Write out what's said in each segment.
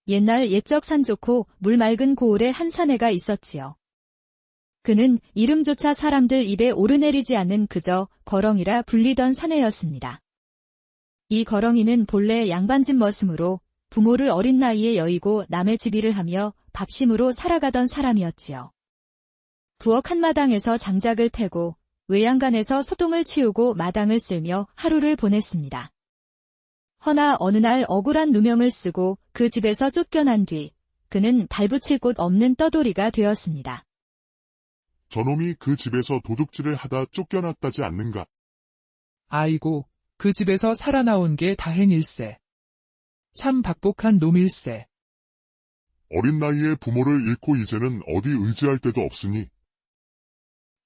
옛날 옛적 산 좋고 물 맑은 고을에 한 사내가 있었지요. 그는 이름조차 사람들 입에 오르내리지 않는 그저 거렁이라 불리던 사내였습니다. 이 거렁이는 본래 양반집 머슴으로 부모를 어린 나이에 여의고 남의 집일을 하며 밥심으로 살아가던 사람이었지요. 부엌 한마당에서 장작을 패고 외양간에서 소똥을 치우고 마당을 쓸며 하루를 보냈습니다. 허나 어느 날 억울한 누명을 쓰고 그 집에서 쫓겨난 뒤 그는 발붙일 곳 없는 떠돌이가 되었습니다. 저놈이 그 집에서 도둑질을 하다 쫓겨났다지 않는가? 아이고, 그 집에서 살아나온 게 다행일세. 참 박복한 놈일세. 어린 나이에 부모를 잃고 이제는 어디 의지할 데도 없으니.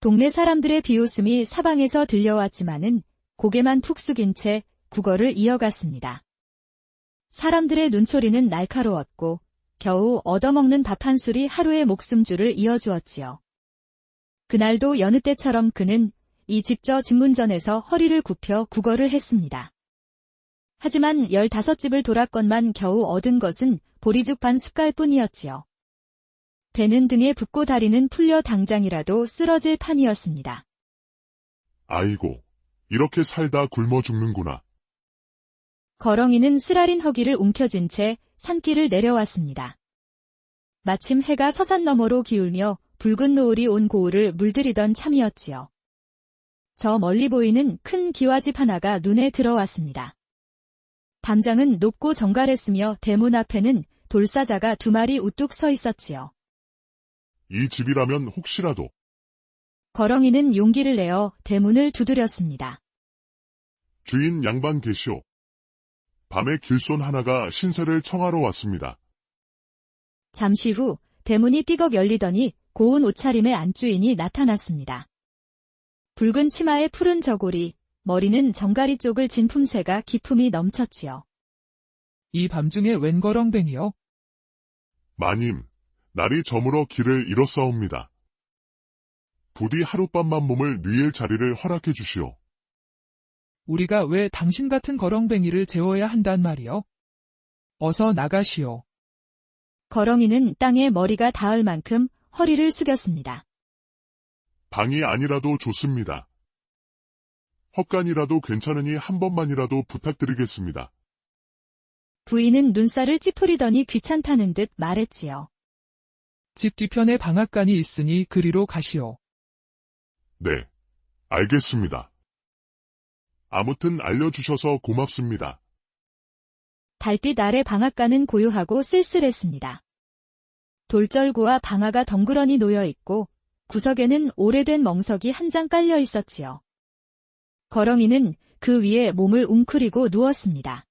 동네 사람들의 비웃음이 사방에서 들려왔지만은 고개만 푹 숙인 채 국어를 이어갔습니다. 사람들의 눈초리는 날카로웠고 겨우 얻어먹는 밥 한 술이 하루의 목숨줄을 이어주었지요. 그날도 여느 때처럼 그는 이 직저 집문전에서 허리를 굽혀 국어를 했습니다. 하지만 15집을 돌았건만 겨우 얻은 것은 보리죽 반 숟갈뿐이었지요. 배는 등에 붙고 다리는 풀려 당장이라도 쓰러질 판이었습니다. 아이고, 이렇게 살다 굶어 죽는구나. 거렁이는 쓰라린 허기를 움켜쥔 채 산길을 내려왔습니다. 마침 해가 서산 너머로 기울며 붉은 노을이 온 고을을 물들이던 참이었지요. 저 멀리 보이는 큰 기와집 하나가 눈에 들어왔습니다. 담장은 높고 정갈했으며 대문 앞에는 돌사자가 2마리 우뚝 서 있었지요. 이 집이라면 혹시라도. 거렁이는 용기를 내어 대문을 두드렸습니다. 주인 양반 계시오. 밤에 길손 하나가 신세를 청하러 왔습니다. 잠시 후 대문이 삐걱 열리더니 고운 옷차림의 안주인이 나타났습니다. 붉은 치마에 푸른 저고리, 머리는 정가리 쪽을 진 품새가 기품이 넘쳤지요. 이 밤중에 웬 거렁뱅이요? 마님, 날이 저물어 길을 잃었사옵니다. 부디 하룻밤만 몸을 누일 자리를 허락해 주시오. 우리가 왜 당신 같은 거렁뱅이를 재워야 한단 말이요? 어서 나가시오. 거렁이는 땅에 머리가 닿을 만큼 허리를 숙였습니다. 방이 아니라도 좋습니다. 헛간이라도 괜찮으니 한 번만이라도 부탁드리겠습니다. 부인은 눈살을 찌푸리더니 귀찮다는 듯 말했지요. 집 뒤편에 방앗간이 있으니 그리로 가시오. 네, 알겠습니다. 아무튼 알려주셔서 고맙습니다. 달빛 아래 방앗간은 고요하고 쓸쓸했습니다. 돌절구와 방아가 덩그러니 놓여있고 구석에는 오래된 멍석이 한 장 깔려 있었지요. 거렁이는 그 위에 몸을 웅크리고 누웠습니다.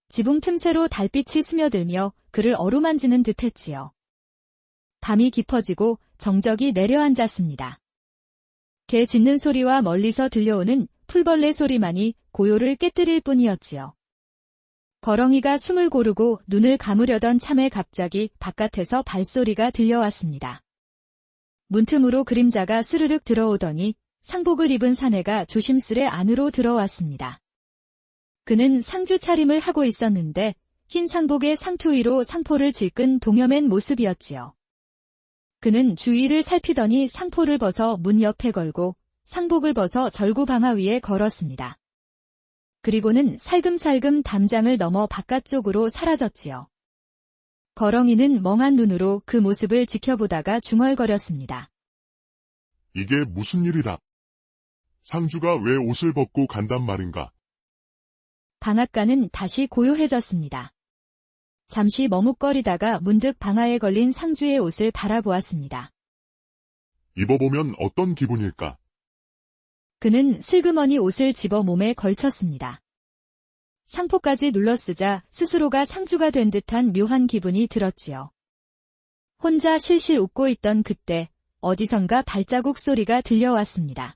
지붕 틈새로 달빛이 스며들며 그를 어루만지는 듯했지요. 밤이 깊어지고 정적이 내려앉았습니다. 개 짖는 소리와 멀리서 들려오는 풀벌레 소리만이 고요를 깨뜨릴 뿐이었지요. 거렁이가 숨을 고르고 눈을 감으려던 참에 갑자기 바깥에서 발소리가 들려왔습니다. 문틈으로 그림자가 스르륵 들어오더니 상복을 입은 사내가 조심스레 안으로 들어왔습니다. 그는 상주 차림을 하고 있었는데 흰 상복에 상투 위로 상포를 질끈 동여맨 모습이었지요. 그는 주위를 살피더니 상포를 벗어 문 옆에 걸고 상복을 벗어 절구 방아 위에 걸었습니다. 그리고는 살금살금 담장을 넘어 바깥쪽으로 사라졌지요. 거렁이는 멍한 눈으로 그 모습을 지켜보다가 중얼거렸습니다. 이게 무슨 일이다. 상주가 왜 옷을 벗고 간단 말인가? 방앗간은 다시 고요해졌습니다. 잠시 머뭇거리다가 문득 방아에 걸린 상주의 옷을 바라보았습니다. 입어보면 어떤 기분일까? 그는 슬그머니 옷을 집어 몸에 걸쳤습니다. 상포까지 눌러쓰자 스스로가 상주가 된 듯한 묘한 기분이 들었지요. 혼자 실실 웃고 있던 그때 어디선가 발자국 소리가 들려왔습니다.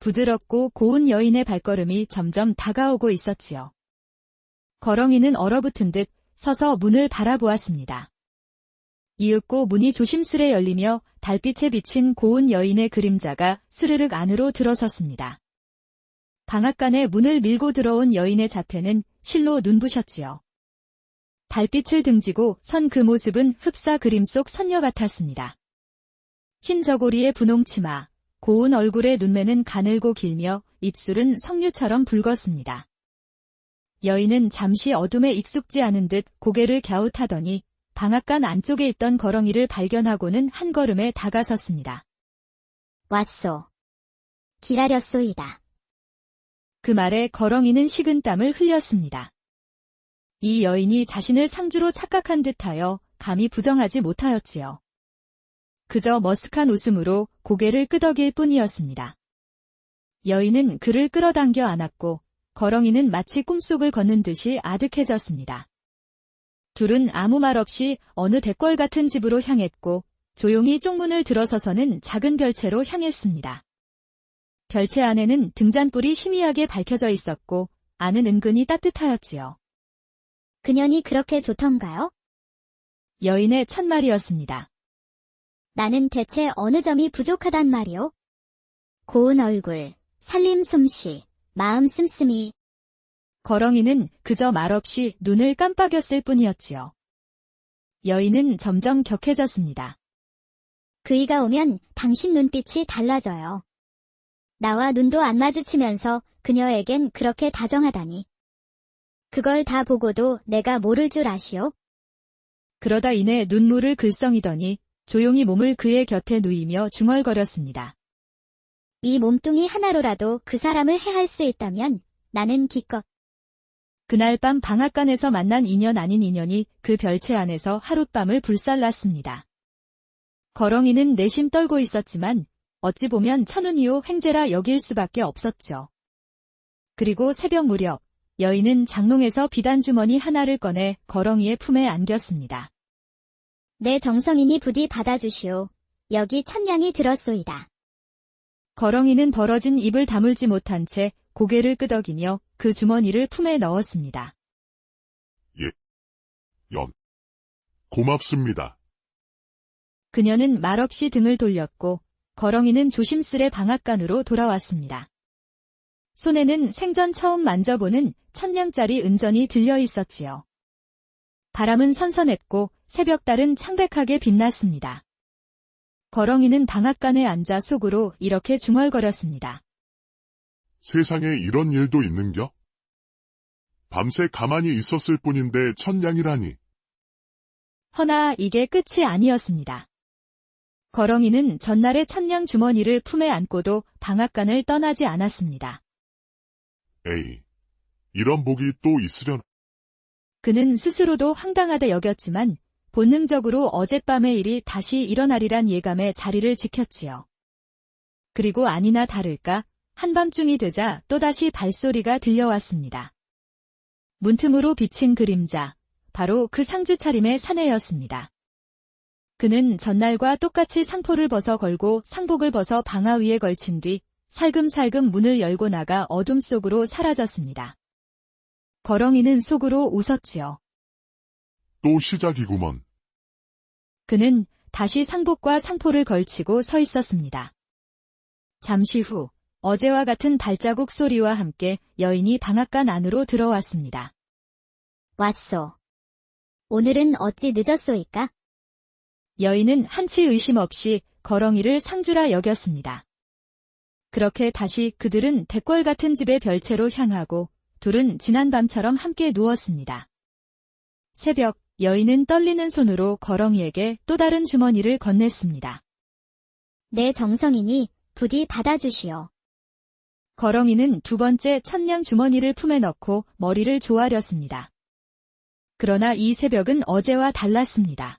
부드럽고 고운 여인의 발걸음이 점점 다가오고 있었지요. 거렁이는 얼어붙은 듯 서서 문을 바라보았습니다. 이윽고 문이 조심스레 열리며 달빛에 비친 고운 여인의 그림자가 스르륵 안으로 들어섰습니다. 방앗간에 문을 밀고 들어온 여인의 자태는 실로 눈부셨지요. 달빛을 등지고 선 그 모습은 흡사 그림 속 선녀 같았습니다. 흰 저고리에 분홍 치마, 고운 얼굴에 눈매는 가늘고 길며 입술은 석류처럼 붉었습니다. 여인은 잠시 어둠에 익숙지 않은 듯 고개를 갸웃하더니 방앗간 안쪽에 있던 거렁이를 발견하고는 한 걸음에 다가섰습니다. 왔소. 기다렸소이다. 그 말에 거렁이는 식은땀을 흘렸습니다. 이 여인이 자신을 상주로 착각한 듯하여 감히 부정하지 못하였지요. 그저 머쓱한 웃음으로 고개를 끄덕일 뿐이었습니다. 여인은 그를 끌어당겨 안았고 거렁이는 마치 꿈속을 걷는 듯이 아득해졌습니다. 둘은 아무 말 없이 어느 대궐 같은 집으로 향했고 조용히 쪽문을 들어서서는 작은 별채로 향했습니다. 별채 안에는 등잔불이 희미하게 밝혀져 있었고 안은 은근히 따뜻하였지요. 그년이 그렇게 좋던가요? 여인의 첫말이었습니다. 나는 대체 어느 점이 부족하단 말이오? 고운 얼굴, 살림 솜씨, 마음 씀씀이. 거렁이는 그저 말없이 눈을 깜빡였을 뿐이었지요. 여인은 점점 격해졌습니다. 그이가 오면 당신 눈빛이 달라져요. 나와 눈도 안 마주치면서 그녀에겐 그렇게 다정하다니. 그걸 다 보고도 내가 모를 줄 아시오? 그러다 이내 눈물을 글썽이더니 조용히 몸을 그의 곁에 누이며 중얼거렸습니다. 이 몸뚱이 하나로라도 그 사람을 해할 수 있다면 나는 기껏. 그날 밤 방앗간에서 만난 인연 아닌 인연이 그 별채 안에서 하룻밤을 불살랐습니다. 거렁이는 내심 떨고 있었지만 어찌 보면 천운이요 횡재라 여길 수밖에 없었죠. 그리고 새벽 무렵 여인은 장롱에서 비단주머니 하나를 꺼내 거렁이의 품에 안겼습니다. 내 정성이니 부디 받아주시오. 여기 천냥이 들었소이다. 거렁이는 벌어진 입을 다물지 못한 채 고개를 끄덕이며 그 주머니를 품에 넣었습니다. 고맙습니다. 그녀는 말없이 등을 돌렸고 거렁이는 조심스레 방앗간으로 돌아왔습니다. 손에는 생전 처음 만져보는 천냥짜리 은전이 들려 있었지요. 바람은 선선했고 새벽달은 창백하게 빛났습니다. 거렁이는 방앗간에 앉아 속으로 이렇게 중얼거렸습니다. 세상에 이런 일도 있는겨? 밤새 가만히 있었을 뿐인데 천냥이라니. 허나 이게 끝이 아니었습니다. 거렁이는 전날의 천냥 주머니를 품에 안고도 방앗간을 떠나지 않았습니다. 에이, 이런 복이 또 있으려나. 그는 스스로도 황당하다 여겼지만 본능적으로 어젯밤의 일이 다시 일어나리란 예감에 자리를 지켰지요. 그리고 아니나 다를까 한밤중이 되자 또다시 발소리가 들려왔습니다. 문틈으로 비친 그림자, 바로 그 상주 차림의 사내였습니다. 그는 전날과 똑같이 상포를 벗어 걸고 상복을 벗어 방아 위에 걸친 뒤 살금살금 문을 열고 나가 어둠 속으로 사라졌습니다. 거렁이는 속으로 웃었지요. 또 시작이구먼. 그는 다시 상복과 상포를 걸치고 서 있었습니다. 잠시 후 어제와 같은 발자국 소리와 함께 여인이 방앗간 안으로 들어왔습니다. 왔소. 오늘은 어찌 늦었소이까? 여인은 한치 의심 없이 거렁이를 상주라 여겼습니다. 그렇게 다시 그들은 대궐 같은 집의 별채로 향하고 둘은 지난 밤처럼 함께 누웠습니다. 새벽, 여인은 떨리는 손으로 거렁이에게 또 다른 주머니를 건넸습니다. 내 정성이니 부디 받아주시오. 거렁이는 두 번째 천냥 주머니를 품에 넣고 머리를 조아렸습니다. 그러나 이 새벽은 어제와 달랐습니다.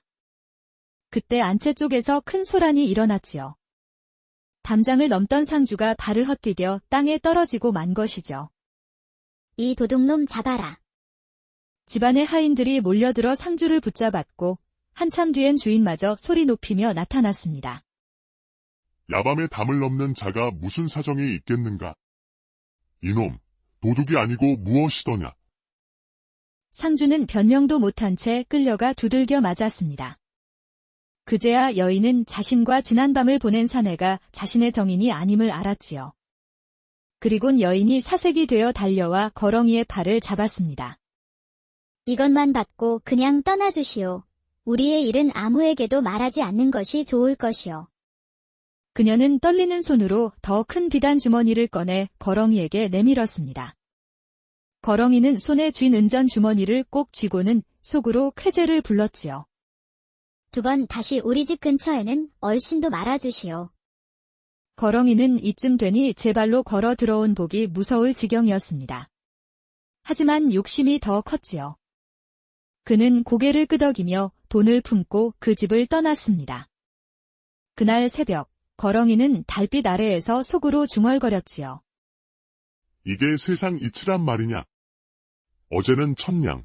그때 안채 쪽에서 큰 소란이 일어났지요. 담장을 넘던 상주가 발을 헛디뎌 땅에 떨어지고 만 것이죠. 이 도둑놈 잡아라. 집안의 하인들이 몰려들어 상주를 붙잡았고 한참 뒤엔 주인마저 소리 높이며 나타났습니다. 야밤에 담을 넘는 자가 무슨 사정이 있겠는가? 이놈, 도둑이 아니고 무엇이더냐? 상주는 변명도 못한 채 끌려가 두들겨 맞았습니다. 그제야 여인은 자신과 지난밤을 보낸 사내가 자신의 정인이 아님을 알았지요. 그리곤 여인이 사색이 되어 달려와 거렁이의 팔을 잡았습니다. 이것만 받고 그냥 떠나주시오. 우리의 일은 아무에게도 말하지 않는 것이 좋을 것이오. 그녀는 떨리는 손으로 더 큰 비단 주머니를 꺼내 거렁이에게 내밀었습니다. 거렁이는 손에 쥔 은전 주머니를 꼭 쥐고는 속으로 쾌재를 불렀지요. 2번 다시 우리 집 근처에는 얼씬도 말아주시오. 거렁이는 이쯤 되니 제 발로 걸어 들어온 복이 무서울 지경이었습니다. 하지만 욕심이 더 컸지요. 그는 고개를 끄덕이며 돈을 품고 그 집을 떠났습니다. 그날 새벽, 거렁이는 달빛 아래에서 속으로 중얼거렸지요. 이게 세상 이치란 말이냐? 어제는 1000냥,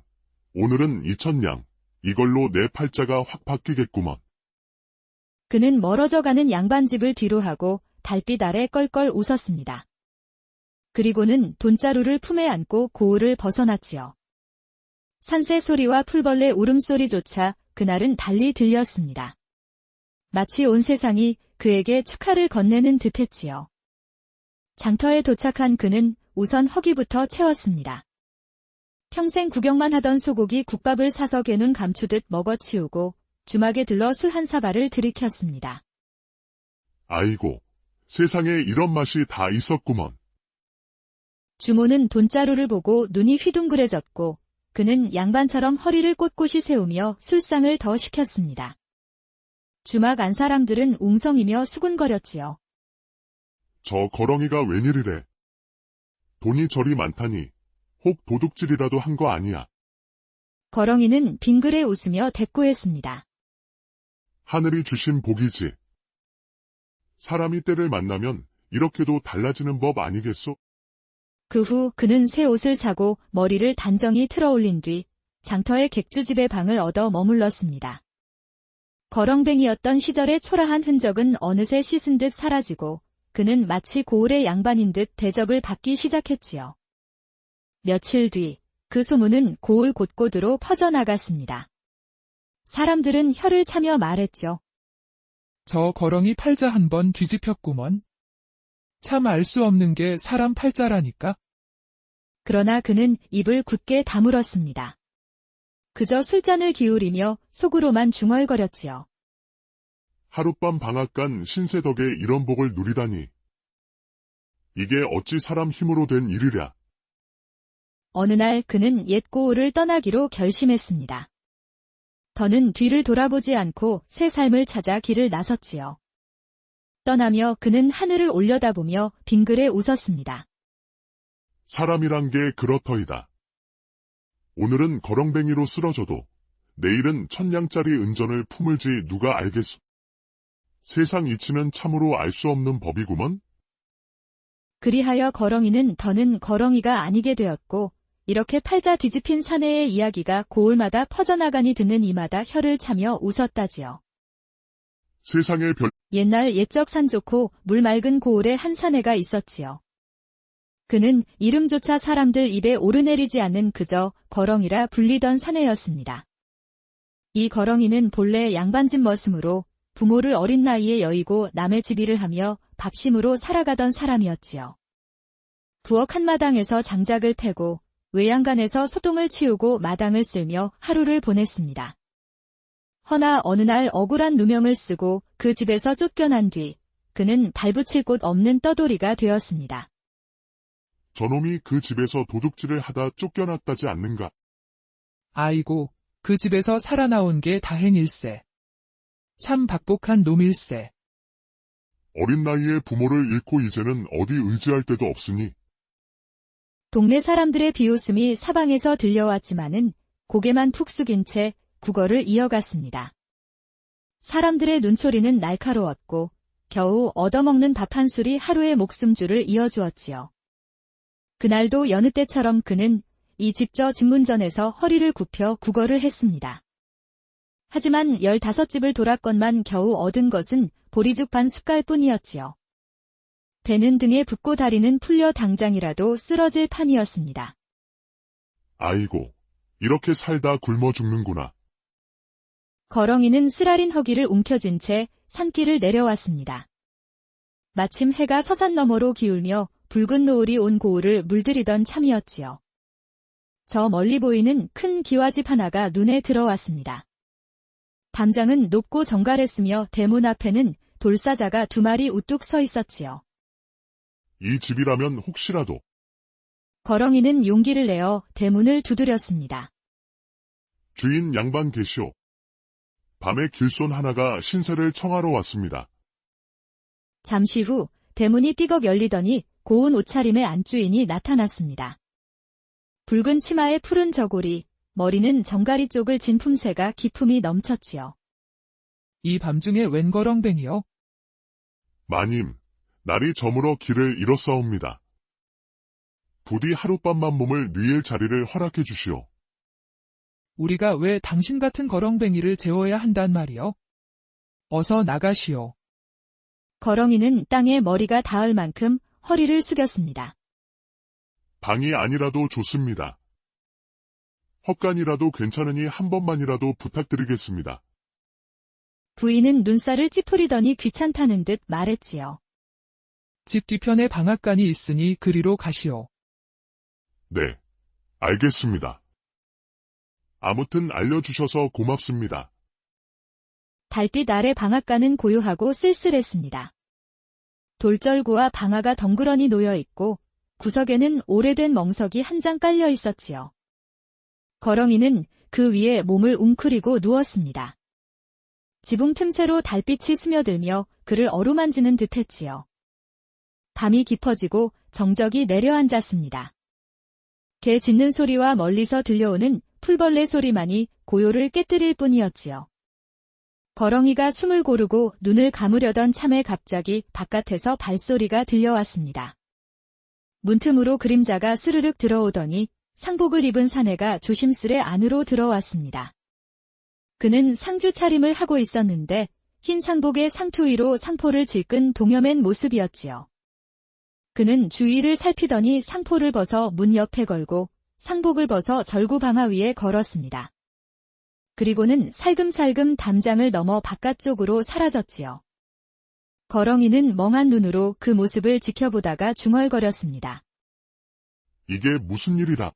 오늘은 2000냥, 이걸로 내 팔자가 확 바뀌겠구먼. 그는 멀어져 가는 양반집을 뒤로 하고 달빛 아래 껄껄 웃었습니다. 그리고는 돈자루를 품에 안고 고을을 벗어났지요. 산새 소리와 풀벌레 울음소리조차 그날은 달리 들렸습니다. 마치 온 세상이 그에게 축하를 건네는 듯했지요. 장터에 도착한 그는 우선 허기부터 채웠습니다. 평생 구경만 하던 소고기 국밥을 사서 개눈 감추듯 먹어치우고 주막에 들러 술 한 사발을 들이켰습니다. 아이고, 세상에 이런 맛이 다 있었구먼. 주모는 돈자루를 보고 눈이 휘둥그레졌고 그는 양반처럼 허리를 꼿꼿이 세우며 술상을 더 시켰습니다. 주막 안 사람들은 웅성이며 수군거렸지요. 저 거렁이가 웬일이래? 돈이 저리 많다니, 혹 도둑질이라도 한 거 아니야? 거렁이는 빙그레 웃으며 대꾸했습니다. 하늘이 주신 복이지. 사람이 때를 만나면 이렇게도 달라지는 법 아니겠소? 그 후 그는 새 옷을 사고 머리를 단정히 틀어 올린 뒤 장터의 객주집의 방을 얻어 머물렀습니다. 거렁뱅이였던 시절의 초라한 흔적은 어느새 씻은 듯 사라지고 그는 마치 고을의 양반인 듯 대접을 받기 시작했지요. 며칠 뒤 그 소문은 고을 곳곳으로 퍼져나갔습니다. 사람들은 혀를 차며 말했죠. 저 거렁이 팔자 한 번 뒤집혔구먼. 참 알 수 없는 게 사람 팔자라니까. 그러나 그는 입을 굳게 다물었습니다. 그저 술잔을 기울이며 속으로만 중얼거렸지요. 하룻밤 방앗간 신세 덕에 이런 복을 누리다니. 이게 어찌 사람 힘으로 된 일이랴. 어느 날 그는 옛 고을을 떠나기로 결심했습니다. 더는 뒤를 돌아보지 않고 새 삶을 찾아 길을 나섰지요. 떠나며 그는 하늘을 올려다보며 빙그레 웃었습니다. 사람이란 게 그렇더이다. 오늘은 거렁뱅이로 쓰러져도 내일은 1000냥짜리 은전을 품을지 누가 알겠소. 세상 이치면 참으로 알 수 없는 법이구먼. 그리하여 거렁이는 더는 거렁이가 아니게 되었고 이렇게 팔자 뒤집힌 사내의 이야기가 고을마다 퍼져나가니 듣는 이마다 혀를 차며 웃었다지요. 세상의 별 옛날 옛적 산 좋고 물 맑은 고을에 한 사내가 있었지요. 그는 이름조차 사람들 입에 오르내리지 않는 그저 거렁이라 불리던 사내였습니다. 이 거렁이는 본래 양반집 머슴으로 부모를 어린 나이에 여의고 남의 집 일을 하며 밥심으로 살아가던 사람이었지요. 부엌 한마당에서 장작을 패고 외양간에서 소똥을 치우고 마당을 쓸며 하루를 보냈습니다. 허나 어느 날 억울한 누명을 쓰고 그 집에서 쫓겨난 뒤 그는 발붙일 곳 없는 떠돌이가 되었습니다. 저놈이 그 집에서 도둑질을 하다 쫓겨났다지 않는가? 아이고, 그 집에서 살아나온 게 다행일세. 참 박복한 놈일세. 어린 나이에 부모를 잃고 이제는 어디 의지할 데도 없으니. 동네 사람들의 비웃음이 사방에서 들려왔지만은 고개만 푹 숙인 채 국어를 이어갔습니다. 사람들의 눈초리는 날카로웠고 겨우 얻어먹는 밥 한 술이 하루의 목숨줄을 이어주었지요. 그날도 여느 때처럼 그는 이 집저 집문전에서 허리를 굽혀 국어를 했습니다. 하지만 15집을 돌았건만 겨우 얻은 것은 보리죽 반 숟갈뿐이었지요. 배는 등에 붙고 다리는 풀려 당장이라도 쓰러질 판이었습니다. 아이고, 이렇게 살다 굶어 죽는구나. 거렁이는 쓰라린 허기를 움켜쥔 채 산길을 내려왔습니다. 마침 해가 서산 너머로 기울며 붉은 노을이 온 고을을 물들이던 참이었지요. 저 멀리 보이는 큰 기와집 하나가 눈에 들어왔습니다. 담장은 높고 정갈했으며 대문 앞에는 돌사자가 2마리 우뚝 서 있었지요. 이 집이라면 혹시라도 거렁이는 용기를 내어 대문을 두드렸습니다. 주인 양반 계시오. 밤에 길손 하나가 신세를 청하러 왔습니다. 잠시 후 대문이 삐걱 열리더니 고운 옷차림의 안주인이 나타났습니다. 붉은 치마에 푸른 저고리, 머리는 정가리 쪽을 진 품새가 기품이 넘쳤지요. 이 밤중에 웬 거렁뱅이요? 마님, 날이 저물어 길을 잃었사옵니다. 부디 하룻밤만 몸을 누일 자리를 허락해 주시오. 우리가 왜 당신 같은 거렁뱅이를 재워야 한단 말이요? 어서 나가시오. 거렁이는 땅에 머리가 닿을 만큼 허리를 숙였습니다. 방이 아니라도 좋습니다. 헛간이라도 괜찮으니 한 번만이라도 부탁드리겠습니다. 부인은 눈살을 찌푸리더니 귀찮다는 듯 말했지요. 집 뒤편에 방앗간이 있으니 그리로 가시오. 네, 알겠습니다. 아무튼 알려주셔서 고맙습니다. 달빛 아래 방앗간은 고요하고 쓸쓸했습니다. 돌절구와 방아가 덩그러니 놓여 있고 구석에는 오래된 멍석이 한 장 깔려 있었지요. 거렁이는 그 위에 몸을 웅크리고 누웠습니다. 지붕 틈새로 달빛이 스며들며 그를 어루만지는 듯했지요. 밤이 깊어지고 정적이 내려앉았습니다. 개 짖는 소리와 멀리서 들려오는 풀벌레 소리만이 고요를 깨뜨릴 뿐이었지요. 거렁이가 숨을 고르고 눈을 감으려던 참에 갑자기 바깥에서 발소리가 들려왔습니다. 문틈으로 그림자가 스르륵 들어오더니 상복을 입은 사내가 조심스레 안으로 들어왔습니다. 그는 상주 차림을 하고 있었는데 흰 상복에 상투 위로 상포를 질끈 동여맨 모습이었지요. 그는 주위를 살피더니 상포를 벗어 문 옆에 걸고 상복을 벗어 절구 방아 위에 걸었습니다. 그리고는 살금살금 담장을 넘어 바깥쪽으로 사라졌지요. 거렁이는 멍한 눈으로 그 모습을 지켜보다가 중얼거렸습니다. 이게 무슨 일이다.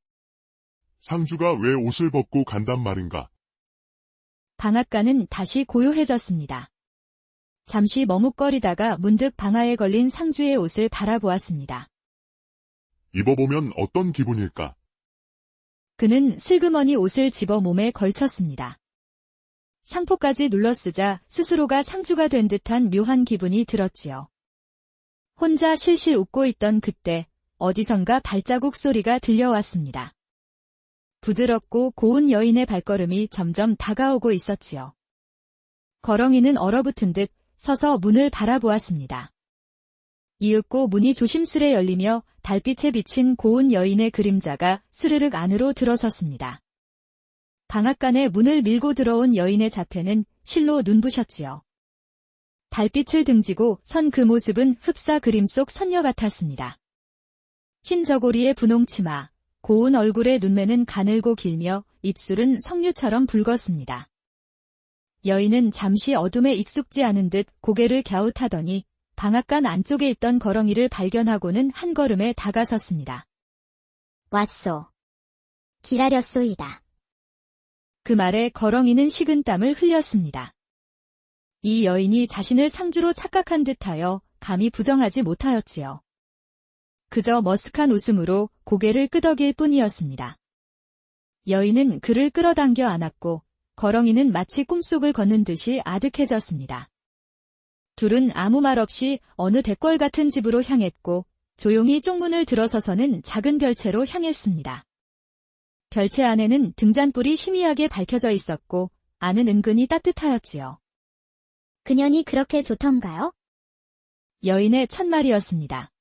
상주가 왜 옷을 벗고 간단 말인가? 방앗간은 다시 고요해졌습니다. 잠시 머뭇거리다가 문득 방아에 걸린 상주의 옷을 바라보았습니다. 입어보면 어떤 기분일까? 그는 슬그머니 옷을 집어 몸에 걸쳤습니다. 상포까지 눌러쓰자 스스로가 상주가 된 듯한 묘한 기분이 들었지요. 혼자 실실 웃고 있던 그때 어디선가 발자국 소리가 들려왔습니다. 부드럽고 고운 여인의 발걸음이 점점 다가오고 있었지요. 거렁이는 얼어붙은 듯 서서 문을 바라보았습니다. 이윽고 문이 조심스레 열리며 달빛에 비친 고운 여인의 그림자가 스르륵 안으로 들어섰습니다. 방앗간에 문을 밀고 들어온 여인의 자태는 실로 눈부셨지요. 달빛을 등지고 선 그 모습은 흡사 그림 속 선녀 같았습니다. 흰 저고리에 분홍 치마, 고운 얼굴의 눈매는 가늘고 길며 입술은 석류처럼 붉었습니다. 여인은 잠시 어둠에 익숙지 않은 듯 고개를 갸웃하더니 방앗간 안쪽에 있던 거렁이를 발견하고는 한 걸음에 다가섰습니다. 왔소. 기다렸소이다. 그 말에 거렁이는 식은땀을 흘렸습니다. 이 여인이 자신을 상주로 착각한 듯하여 감히 부정하지 못하였지요. 그저 머쓱한 웃음으로 고개를 끄덕일 뿐이었습니다. 여인은 그를 끌어당겨 안았고 거렁이는 마치 꿈속을 걷는 듯이 아득해졌습니다. 둘은 아무 말 없이 어느 대궐 같은 집으로 향했고 조용히 쪽문을 들어서서는 작은 별채로 향했습니다. 별채 안에는 등잔불이 희미하게 밝혀져 있었고 안은 은근히 따뜻하였지요. 그년이 그렇게 좋던가요? 여인의 첫말이었습니다.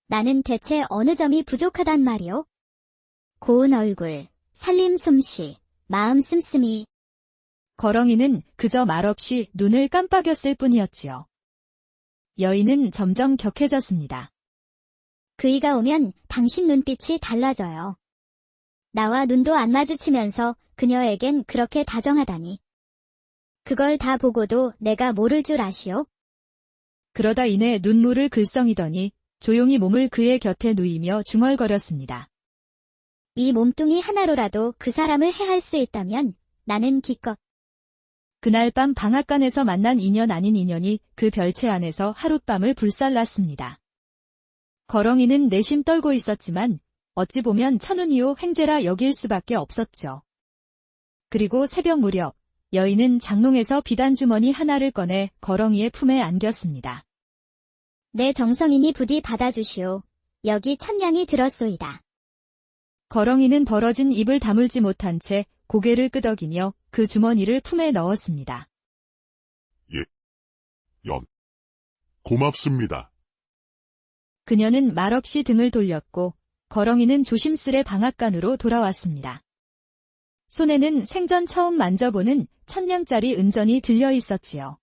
나는 대체 어느 점이 부족하단 말이오? 고운 얼굴, 살림 솜씨, 마음 씀씀이. 거렁이는 그저 말없이 눈을 깜빡였을 뿐이었지요. 여인은 점점 격해졌습니다. 그이가 오면 당신 눈빛이 달라져요. 나와 눈도 안 마주치면서 그녀에겐 그렇게 다정하다니. 그걸 다 보고도 내가 모를 줄 아시오? 그러다 이내 눈물을 글썽이더니 조용히 몸을 그의 곁에 누이며 중얼거렸습니다. 이 몸뚱이 하나로라도 그 사람을 해할 수 있다면 나는 기껏. 그날 밤 방앗간에서 만난 인연 아닌 인연이 그 별채 안에서 하룻밤을 불살랐습니다. 거렁이는 내심 떨고 있었지만 어찌 보면 천운이요 횡재라 여길 수밖에 없었죠. 그리고 새벽 무렵 여인은 장롱에서 비단주머니 하나를 꺼내 거렁이의 품에 안겼습니다. 내 정성이니 부디 받아주시오. 여기 천냥이 들었소이다. 거렁이는 벌어진 입을 다물지 못한 채 고개를 끄덕이며 그 주머니를 품에 넣었습니다. 고맙습니다. 그녀는 말없이 등을 돌렸고 거렁이는 조심스레 방앗간으로 돌아왔습니다. 손에는 생전 처음 만져보는 천냥짜리 은전이 들려 있었지요.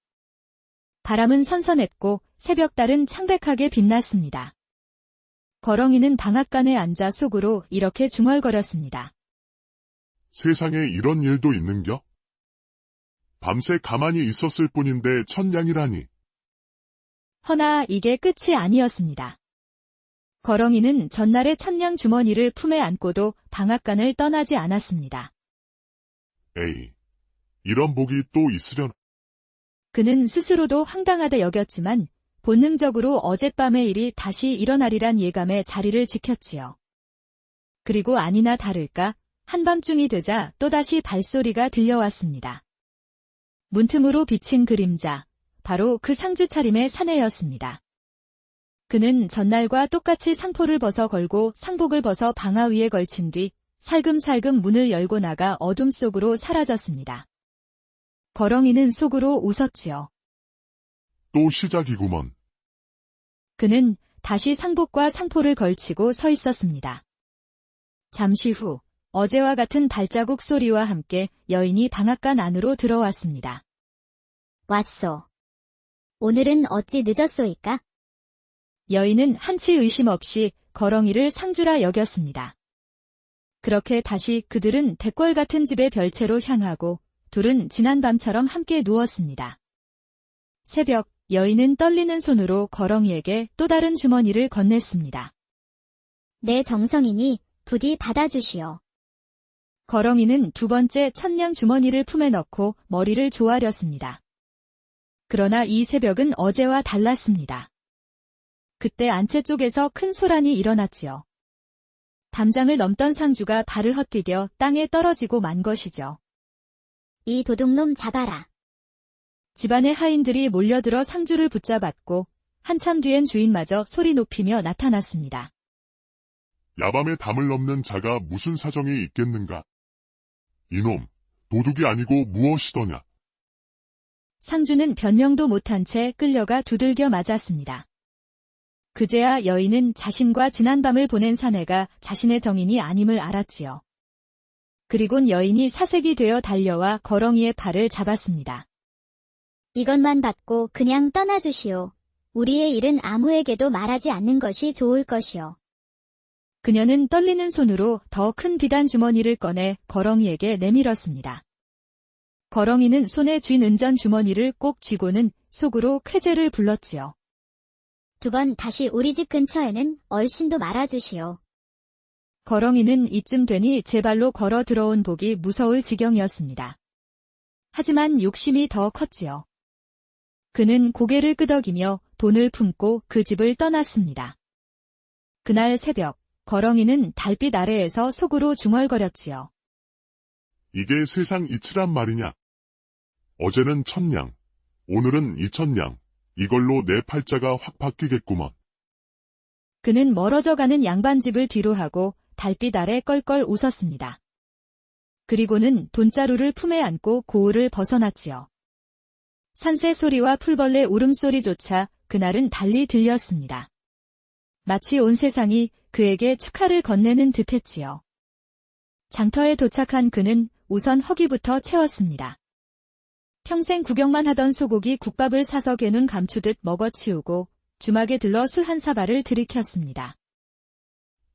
바람은 선선했고 새벽달은 창백하게 빛났습니다. 거렁이는 방앗간에 앉아 속으로 이렇게 중얼거렸습니다. 세상에 이런 일도 있는겨? 밤새 가만히 있었을 뿐인데 천냥이라니. 허나 이게 끝이 아니었습니다. 거렁이는 전날의 천냥 주머니를 품에 안고도 방앗간을 떠나지 않았습니다. 에이, 이런 복이 또 있으려나. 그는 스스로도 황당하다 여겼지만 본능적으로 어젯밤의 일이 다시 일어나리란 예감에 자리를 지켰지요. 그리고 아니나 다를까 한밤중이 되자 또다시 발소리가 들려왔습니다. 문틈으로 비친 그림자, 바로 그 상주 차림의 사내였습니다. 그는 전날과 똑같이 상포를 벗어 걸고 상복을 벗어 방아 위에 걸친 뒤 살금살금 문을 열고 나가 어둠 속으로 사라졌습니다. 거렁이는 속으로 웃었지요. 또 시작이구먼. 그는 다시 상복과 상포를 걸치고 서 있었습니다. 잠시 후 어제와 같은 발자국 소리와 함께 여인이 방앗간 안으로 들어왔습니다. 왔소. 오늘은 어찌 늦었소이까? 여인은 한치 의심 없이 거렁이를 상주라 여겼습니다. 그렇게 다시 그들은 대궐 같은 집의 별채로 향하고 둘은 지난 밤처럼 함께 누웠습니다. 새벽, 여인은 떨리는 손으로 거렁이에게 또 다른 주머니를 건넸습니다. 내 정성이니 부디 받아주시오. 거렁이는 두 번째 천냥 주머니를 품에 넣고 머리를 조아렸습니다. 그러나 이 새벽은 어제와 달랐습니다. 그때 안채 쪽에서 큰 소란이 일어났지요. 담장을 넘던 상주가 발을 헛디뎌 땅에 떨어지고 만 것이죠. 이 도둑놈 잡아라. 집안의 하인들이 몰려들어 상주를 붙잡았고 한참 뒤엔 주인마저 소리 높이며 나타났습니다. 야밤에 담을 넘는 자가 무슨 사정이 있겠는가? 이놈, 도둑이 아니고 무엇이더냐? 상주는 변명도 못한 채 끌려가 두들겨 맞았습니다. 그제야 여인은 자신과 지난밤을 보낸 사내가 자신의 정인이 아님을 알았지요. 그리곤 여인이 사색이 되어 달려와 거렁이의 팔을 잡았습니다. 이것만 받고 그냥 떠나주시오. 우리의 일은 아무에게도 말하지 않는 것이 좋을 것이오. 그녀는 떨리는 손으로 더 큰 비단 주머니를 꺼내 거렁이에게 내밀었습니다. 거렁이는 손에 쥔 은전 주머니를 꼭 쥐고는 속으로 쾌재를 불렀지요. 두 번 다시 우리 집 근처에는 얼씬도 말아주시오. 거렁이는 이쯤 되니 제 발로 걸어 들어온 복이 무서울 지경이었습니다. 하지만 욕심이 더 컸지요. 그는 고개를 끄덕이며 돈을 품고 그 집을 떠났습니다. 그날 새벽, 거렁이는 달빛 아래에서 속으로 중얼거렸지요. 이게 세상 이치란 말이냐? 어제는 천냥, 오늘은 이천냥, 이걸로 내 팔자가 확 바뀌겠구먼. 그는 멀어져 가는 양반집을 뒤로 하고 달빛 아래 껄껄 웃었습니다. 그리고는 돈자루를 품에 안고 고을을 벗어났지요. 산새 소리와 풀벌레 울음소리조차 그날은 달리 들렸습니다. 마치 온 세상이 그에게 축하를 건네는 듯했지요. 장터에 도착한 그는 우선 허기부터 채웠습니다. 평생 구경만 하던 소고기 국밥을 사서 개눈 감추듯 먹어치우고 주막에 들러 술 한 사발을 들이켰습니다.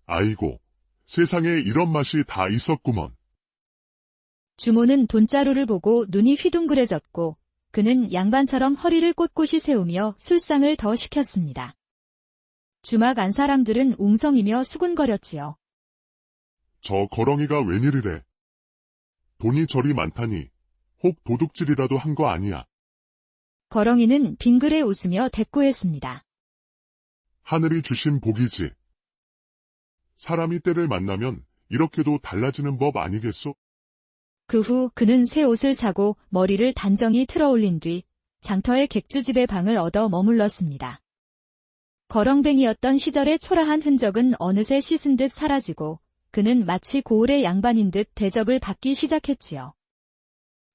아이고, 세상에 이런 맛이 다 있었구먼. 주모는 돈자루를 보고 눈이 휘둥그레졌고 그는 양반처럼 허리를 꼿꼿이 세우며 술상을 더 시켰습니다. 주막 안 사람들은 웅성이며 수군거렸지요. 저 거렁이가 웬일이래. 돈이 저리 많다니, 혹 도둑질이라도 한 거 아니야. 거렁이는 빙그레 웃으며 대꾸했습니다. 하늘이 주신 복이지. 사람이 때를 만나면 이렇게도 달라지는 법 아니겠소? 그 후 그는 새 옷을 사고 머리를 단정히 틀어 올린 뒤 장터의 객주집에 방을 얻어 머물렀습니다. 거렁뱅이였던 시절의 초라한 흔적은 어느새 씻은 듯 사라지고 그는 마치 고을의 양반인 듯 대접을 받기 시작했지요.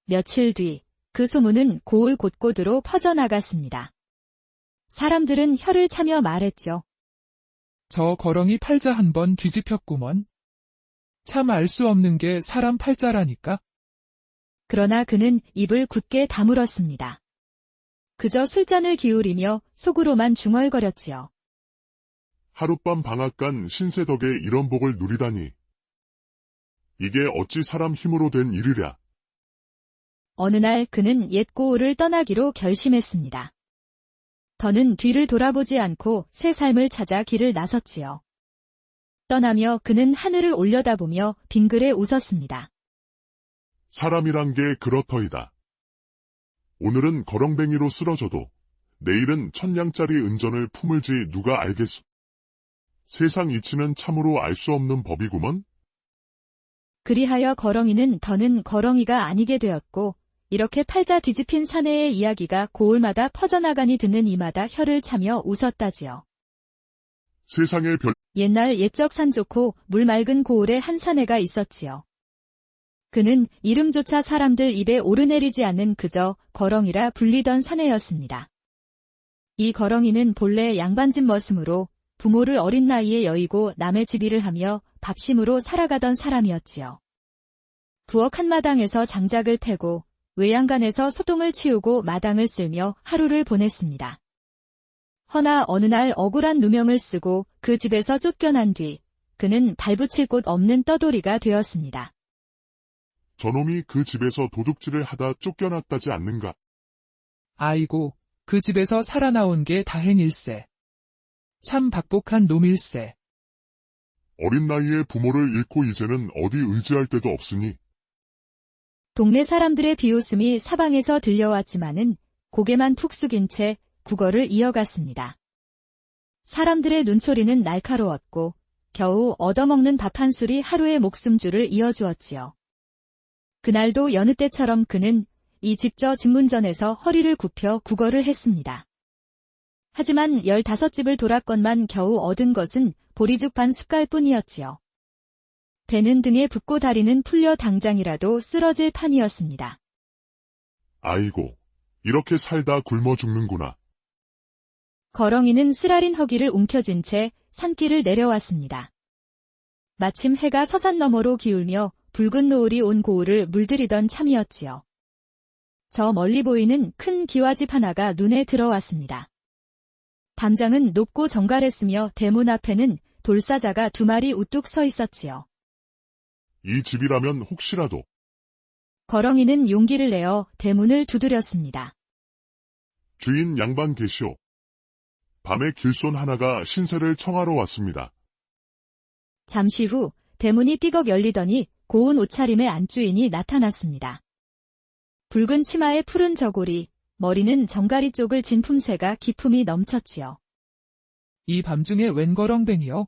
며칠 뒤 그 소문은 고을 곳곳으로 퍼져나갔습니다. 사람들은 혀를 차며 말했죠. 저 거렁이 팔자 한번 뒤집혔구먼. 참 알 수 없는 게 사람 팔자라니까. 그러나 그는 입을 굳게 다물었습니다. 그저 술잔을 기울이며 속으로만 중얼거렸지요. 하룻밤 방앗간 신세 덕에 이런 복을 누리다니. 이게 어찌 사람 힘으로 된 일이랴. 어느 날 그는 옛 고을을 떠나기로 결심했습니다. 더는 뒤를 돌아보지 않고 새 삶을 찾아 길을 나섰지요. 떠나며 그는 하늘을 올려다보며 빙그레 웃었습니다. 사람이란 게 그렇더이다. 오늘은 거렁뱅이로 쓰러져도 내일은 천냥짜리 은전을 품을지 누가 알겠소. 세상 이치는 참으로 알 수 없는 법이구먼. 그리하여 거렁이는 더는 거렁이가 아니게 되었고 이렇게 팔자 뒤집힌 사내의 이야기가 고을마다 퍼져나가니 듣는 이마다 혀를 차며 웃었다지요. 세상의 별 옛날 옛적 산 좋고 물 맑은 고을에 한 사내가 있었지요. 그는 이름조차 사람들 입에 오르내리지 않는 그저 거렁이라 불리던 사내였습니다. 이 거렁이는 본래 양반집 머슴으로 부모를 어린 나이에 여의고 남의 집일을 하며 밥심으로 살아가던 사람이었지요. 부엌 한마당에서 장작을 패고 외양간에서 소똥을 치우고 마당을 쓸며 하루를 보냈습니다. 허나 어느 날 억울한 누명을 쓰고 그 집에서 쫓겨난 뒤 그는 발붙일 곳 없는 떠돌이가 되었습니다. 저놈이 그 집에서 도둑질을 하다 쫓겨났다지 않는가. 아이고, 그 집에서 살아나온 게 다행일세. 참 박복한 놈일세. 어린 나이에 부모를 잃고 이제는 어디 의지할 데도 없으니. 동네 사람들의 비웃음이 사방에서 들려왔지만은 고개만 푹 숙인 채 국어를 이어갔습니다. 사람들의 눈초리는 날카로웠고 겨우 얻어먹는 밥 한 술이 하루의 목숨줄을 이어주었지요. 그날도 여느 때처럼 그는 이 집저 집문전에서 허리를 굽혀 국어를 했습니다. 하지만 15집을 돌았건만 겨우 얻은 것은 보리죽 반 숟갈뿐이었지요. 배는 등에 붙고 다리는 풀려 당장이라도 쓰러질 판이었습니다. 아이고, 이렇게 살다 굶어 죽는구나. 거렁이는 쓰라린 허기를 움켜쥔 채 산길을 내려왔습니다. 마침 해가 서산 너머로 기울며 붉은 노을이 온 고을을 물들이던 참이었지요. 저 멀리 보이는 큰 기와집 하나가 눈에 들어왔습니다. 담장은 높고 정갈했으며 대문 앞에는 돌사자가 2마리 우뚝 서 있었지요. 이 집이라면 혹시라도. 거렁이는 용기를 내어 대문을 두드렸습니다. 주인 양반 계시오. 밤에 길손 하나가 신세를 청하러 왔습니다. 잠시 후 대문이 삐걱 열리더니 고운 옷차림의 안주인이 나타났습니다. 붉은 치마에 푸른 저고리, 머리는 정가리 쪽을 진 품새가 기품이 넘쳤지요. 이 밤중에 웬 거렁뱅이요?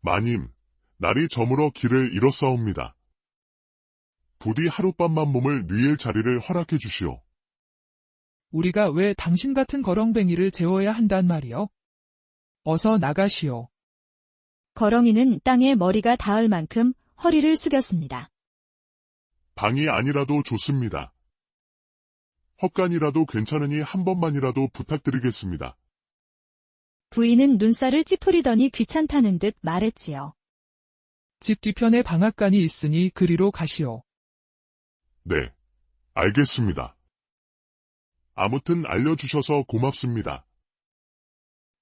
마님, 날이 저물어 길을 잃었사옵니다. 부디 하룻밤만 몸을 누일 자리를 허락해 주시오. 우리가 왜 당신 같은 거렁뱅이를 재워야 한단 말이요? 어서 나가시오. 거렁이는 땅에 머리가 닿을 만큼 허리를 숙였습니다. 방이 아니라도 좋습니다. 헛간이라도 괜찮으니 한 번만이라도 부탁드리겠습니다. 부인은 눈살을 찌푸리더니 귀찮다는 듯 말했지요. 집 뒤편에 방앗간이 있으니 그리로 가시오. 네, 알겠습니다. 아무튼 알려주셔서 고맙습니다.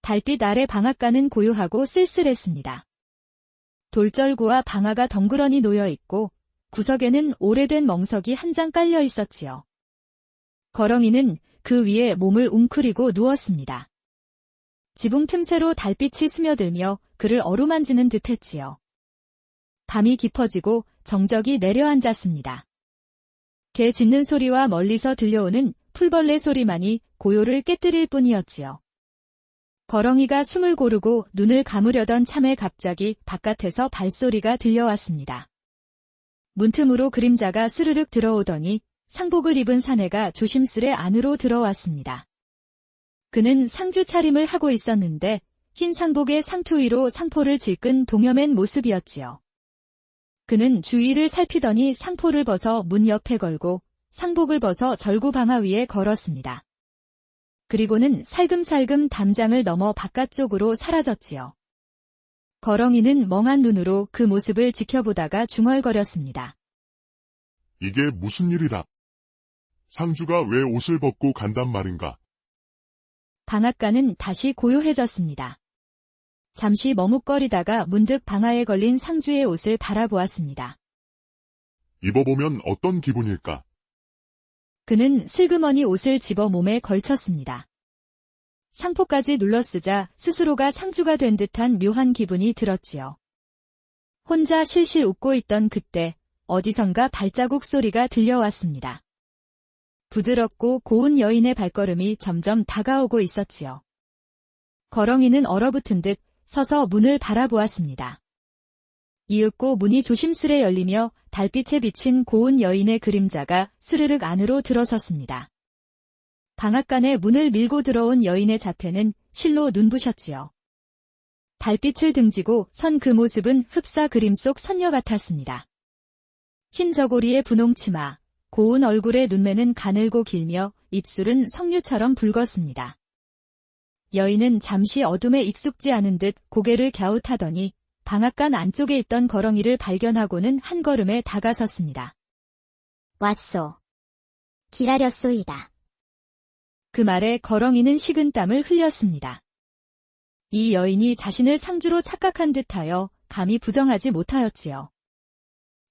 달빛 아래 방앗간은 고요하고 쓸쓸했습니다. 돌절구와 방아가 덩그러니 놓여 있고 구석에는 오래된 멍석이 한 장 깔려 있었지요. 거렁이는 그 위에 몸을 웅크리고 누웠습니다. 지붕 틈새로 달빛이 스며들며 그를 어루만지는 듯했지요. 밤이 깊어지고 정적이 내려앉았습니다. 개 짖는 소리와 멀리서 들려오는 풀벌레 소리만이 고요를 깨뜨릴 뿐이었지요. 거렁이가 숨을 고르고 눈을 감으려던 참에 갑자기 바깥에서 발소리가 들려왔습니다. 문틈으로 그림자가 스르륵 들어오더니 상복을 입은 사내가 조심스레 안으로 들어왔습니다. 그는 상주 차림을 하고 있었는데 흰 상복에 상투 위로 상포를 질끈 동여맨 모습이었지요. 그는 주위를 살피더니 상포를 벗어 문 옆에 걸고 상복을 벗어 절구 방아 위에 걸었습니다. 그리고는 살금살금 담장을 넘어 바깥쪽으로 사라졌지요. 거렁이는 멍한 눈으로 그 모습을 지켜보다가 중얼거렸습니다. 이게 무슨 일이다. 상주가 왜 옷을 벗고 간단 말인가? 방앗간은 다시 고요해졌습니다. 잠시 머뭇거리다가 문득 방아에 걸린 상주의 옷을 바라보았습니다. 입어보면 어떤 기분일까? 그는 슬그머니 옷을 집어 몸에 걸쳤습니다. 상포까지 눌러쓰자 스스로가 상주가 된 듯한 묘한 기분이 들었지요. 혼자 실실 웃고 있던 그때 어디선가 발자국 소리가 들려왔습니다. 부드럽고 고운 여인의 발걸음이 점점 다가오고 있었지요. 거렁이는 얼어붙은 듯 서서 문을 바라보았습니다. 이윽고 문이 조심스레 열리며 달빛에 비친 고운 여인의 그림자가 스르륵 안으로 들어섰습니다. 방앗간에 문을 밀고 들어온 여인의 자태는 실로 눈부셨지요. 달빛을 등지고 선 그 모습은 흡사 그림 속 선녀 같았습니다. 흰 저고리에 분홍 치마, 고운 얼굴의 눈매는 가늘고 길며 입술은 석류처럼 붉었습니다. 여인은 잠시 어둠에 익숙지 않은 듯 고개를 갸웃하더니 방앗간 안쪽에 있던 거렁이를 발견하고는 한 걸음에 다가섰습니다. 왔소. 기다렸소이다. 그 말에 거렁이는 식은땀을 흘렸습니다. 이 여인이 자신을 상주로 착각한 듯하여 감히 부정하지 못하였지요.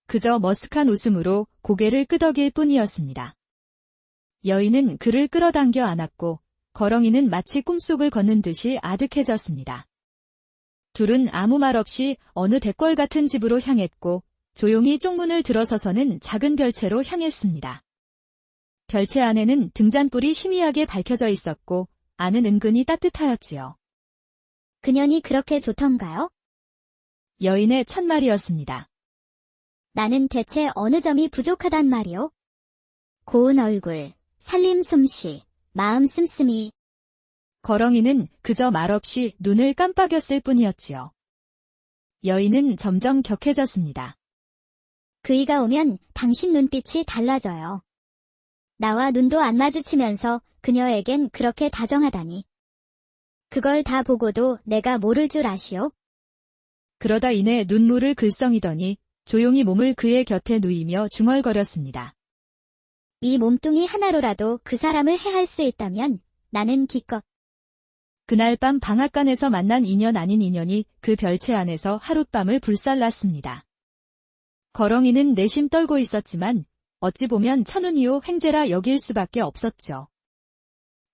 그저 머쓱한 웃음으로 고개를 끄덕일 뿐이었습니다. 여인은 그를 끌어당겨 안았고 거렁이는 마치 꿈속을 걷는 듯이 아득해졌습니다. 둘은 아무 말 없이 어느 대궐 같은 집으로 향했고 조용히 쪽문을 들어서서는 작은 별채로 향했습니다. 별채 안에는 등잔불이 희미하게 밝혀져 있었고 안은 은근히 따뜻하였지요. 그년이 그렇게 좋던가요? 여인의 첫말이었습니다. 나는 대체 어느 점이 부족하단 말이오? 고운 얼굴, 살림 솜씨, 마음 씀씀이. 거렁이는 그저 말없이 눈을 깜빡였을 뿐이었지요. 여인은 점점 격해졌습니다. 그이가 오면 당신 눈빛이 달라져요. 나와 눈도 안 마주치면서 그녀에겐 그렇게 다정하다니. 그걸 다 보고도 내가 모를 줄 아시오? 그러다 이내 눈물을 글썽이더니 조용히 몸을 그의 곁에 누이며 중얼거렸습니다. 이 몸뚱이 하나로라도 그 사람을 해할 수 있다면 나는 기껏. 그날 밤 방앗간에서 만난 인연 아닌 인연이 그 별채 안에서 하룻밤을 불살랐습니다. 거렁이는 내심 떨고 있었지만 어찌 보면 천운이요 횡재라 여길 수밖에 없었죠.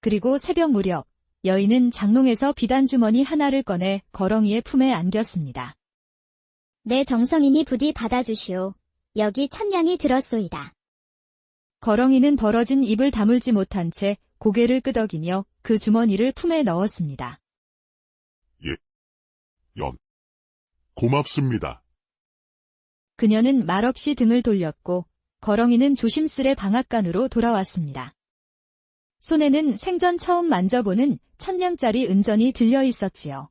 그리고 새벽 무렵 여인은 장롱에서 비단주머니 하나를 꺼내 거렁이의 품에 안겼습니다. 내 정성이니 부디 받아주시오. 여기 천냥이 들었소이다. 거렁이는 벌어진 입을 다물지 못한 채 고개를 끄덕이며 그 주머니를 품에 넣었습니다. 고맙습니다. 그녀는 말없이 등을 돌렸고 거렁이는 조심스레 방앗간으로 돌아왔습니다. 손에는 생전 처음 만져보는 1000냥짜리 은전이 들려 있었지요.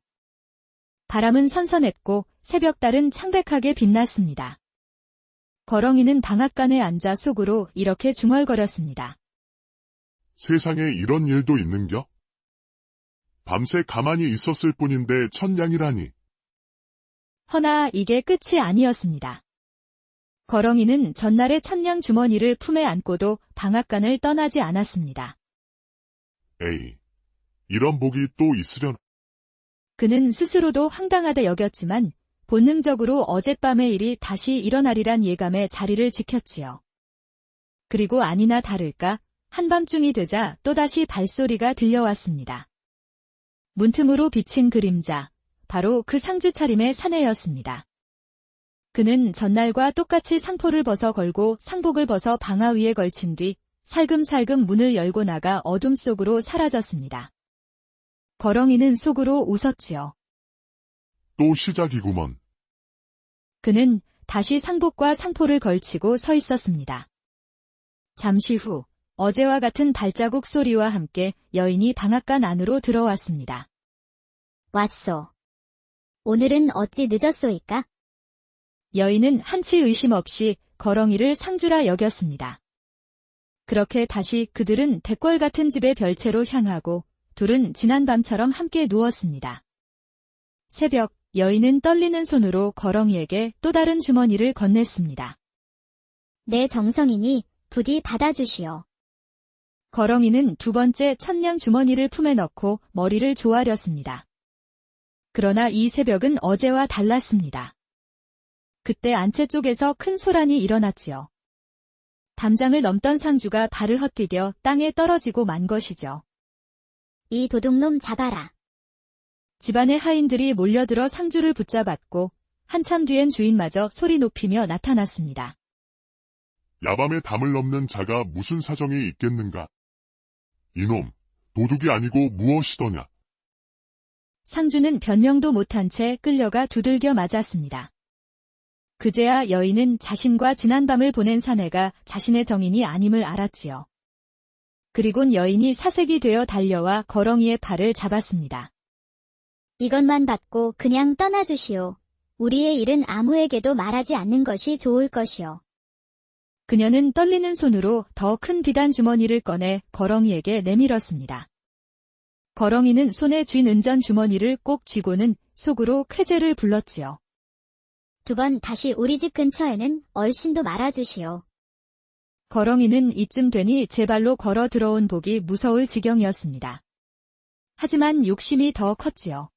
바람은 선선했고 새벽달은 창백하게 빛났습니다. 거렁이는 방앗간에 앉아 속으로 이렇게 중얼거렸습니다. 세상에 이런 일도 있는겨? 밤새 가만히 있었을 뿐인데 천냥이라니. 허나 이게 끝이 아니었습니다. 거렁이는 전날의 1000냥 주머니를 품에 안고도 방앗간을 떠나지 않았습니다. 에이, 이런 복이 또 있으려나? 그는 스스로도 황당하다 여겼지만 본능적으로 어젯밤의 일이 다시 일어나리란 예감에 자리를 지켰지요. 그리고 아니나 다를까 한밤중이 되자 또다시 발소리가 들려왔습니다. 문틈으로 비친 그림자, 바로 그 상주 차림의 사내였습니다. 그는 전날과 똑같이 상포를 벗어 걸고 상복을 벗어 방아 위에 걸친 뒤 살금살금 문을 열고 나가 어둠 속으로 사라졌습니다. 거렁이는 속으로 웃었지요. 또 시작이구먼. 그는 다시 상복과 상포를 걸치고 서 있었습니다. 잠시 후 어제와 같은 발자국 소리와 함께 여인이 방앗간 안으로 들어왔습니다. 왔소. 오늘은 어찌 늦었소이까? 여인은 한치 의심 없이 거렁이를 상주라 여겼습니다. 그렇게 다시 그들은 대궐 같은 집의 별채로 향하고 둘은 지난 밤처럼 함께 누웠습니다. 새벽, 여인은 떨리는 손으로 거렁이에게 또 다른 주머니를 건넸습니다. 내 정성이니 부디 받아주시오. 거렁이는 두 번째 천냥 주머니를 품에 넣고 머리를 조아렸습니다. 그러나 이 새벽은 어제와 달랐습니다. 그때 안채 쪽에서 큰 소란이 일어났지요. 담장을 넘던 상주가 발을 헛디뎌 땅에 떨어지고 만 것이죠. 이 도둑놈 잡아라. 집안의 하인들이 몰려들어 상주를 붙잡았고 한참 뒤엔 주인마저 소리 높이며 나타났습니다. 야밤에 담을 넘는 자가 무슨 사정이 있겠는가? 이놈, 도둑이 아니고 무엇이더냐? 상주는 변명도 못한 채 끌려가 두들겨 맞았습니다. 그제야 여인은 자신과 지난밤을 보낸 사내가 자신의 정인이 아님을 알았지요. 그리곤 여인이 사색이 되어 달려와 거렁이의 팔을 잡았습니다. 이것만 받고 그냥 떠나주시오. 우리의 일은 아무에게도 말하지 않는 것이 좋을 것이오. 그녀는 떨리는 손으로 더 큰 비단 주머니를 꺼내 거렁이에게 내밀었습니다. 거렁이는 손에 쥔 은전 주머니를 꼭 쥐고는 속으로 쾌재를 불렀지요. 두 번 다시 우리 집 근처에는 얼씬도 말아주시오. 거렁이는 이쯤 되니 제 발로 걸어 들어온 복이 무서울 지경이었습니다. 하지만 욕심이 더 컸지요.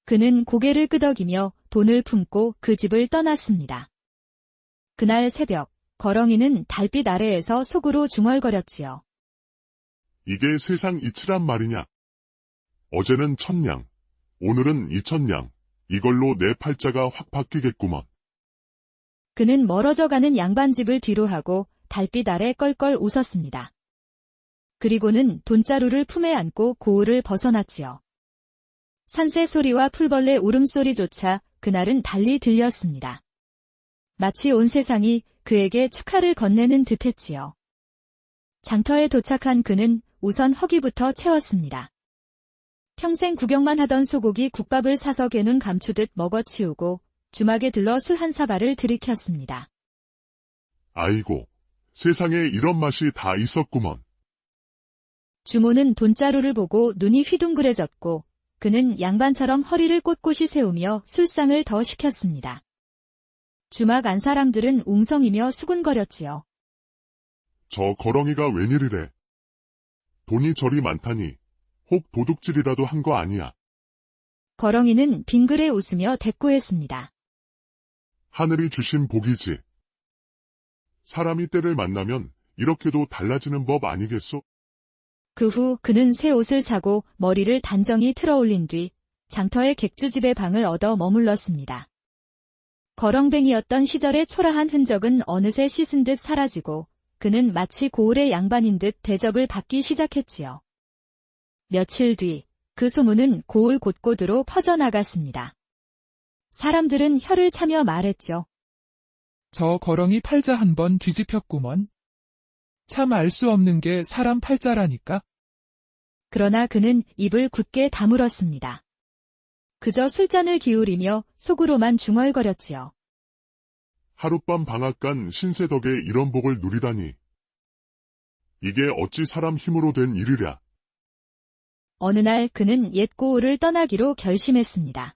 그는 고개를 끄덕이며 돈을 품고 그 집을 떠났습니다. 그날 새벽, 거렁이는 달빛 아래에서 속으로 중얼거렸지요. 이게 세상 이치란 말이냐? 어제는 1000냥, 오늘은 2000냥, 이걸로 내 팔자가 확 바뀌겠구먼. 그는 멀어져 가는 양반집을 뒤로 하고 달빛 아래 껄껄 웃었습니다. 그리고는 돈자루를 품에 안고 고을을 벗어났지요. 산새 소리와 풀벌레 울음소리조차 그날은 달리 들렸습니다. 마치 온 세상이 그에게 축하를 건네는 듯했지요. 장터에 도착한 그는 우선 허기부터 채웠습니다. 평생 구경만 하던 소고기 국밥을 사서 개눈 감추듯 먹어치우고 주막에 들러 술 한 사발을 들이켰습니다. 아이고, 세상에 이런 맛이 다 있었구먼. 주모는 돈자루를 보고 눈이 휘둥그레졌고 그는 양반처럼 허리를 꼿꼿이 세우며 술상을 더 시켰습니다. 주막 안 사람들은 웅성이며 수군거렸지요. 저 거렁이가 웬일이래? 돈이 저리 많다니, 혹 도둑질이라도 한 거 아니야? 거렁이는 빙그레 웃으며 대꾸했습니다. 하늘이 주신 복이지. 사람이 때를 만나면 이렇게도 달라지는 법 아니겠소? 그 후 그는 새 옷을 사고 머리를 단정히 틀어올린 뒤 장터의 객주집의 방을 얻어 머물렀습니다. 거렁뱅이였던 시절의 초라한 흔적은 어느새 씻은 듯 사라지고 그는 마치 고을의 양반인 듯 대접을 받기 시작했지요. 며칠 뒤 그 소문은 고을 곳곳으로 퍼져나갔습니다. 사람들은 혀를 차며 말했죠. 저 거렁이 팔자 한번 뒤집혔구먼. 참 알 수 없는 게 사람 팔자라니까. 그러나 그는 입을 굳게 다물었습니다. 그저 술잔을 기울이며 속으로만 중얼거렸지요. 하룻밤 방앗간 신세 덕에 이런 복을 누리다니. 이게 어찌 사람 힘으로 된 일이랴. 어느 날 그는 옛 고을을 떠나기로 결심했습니다.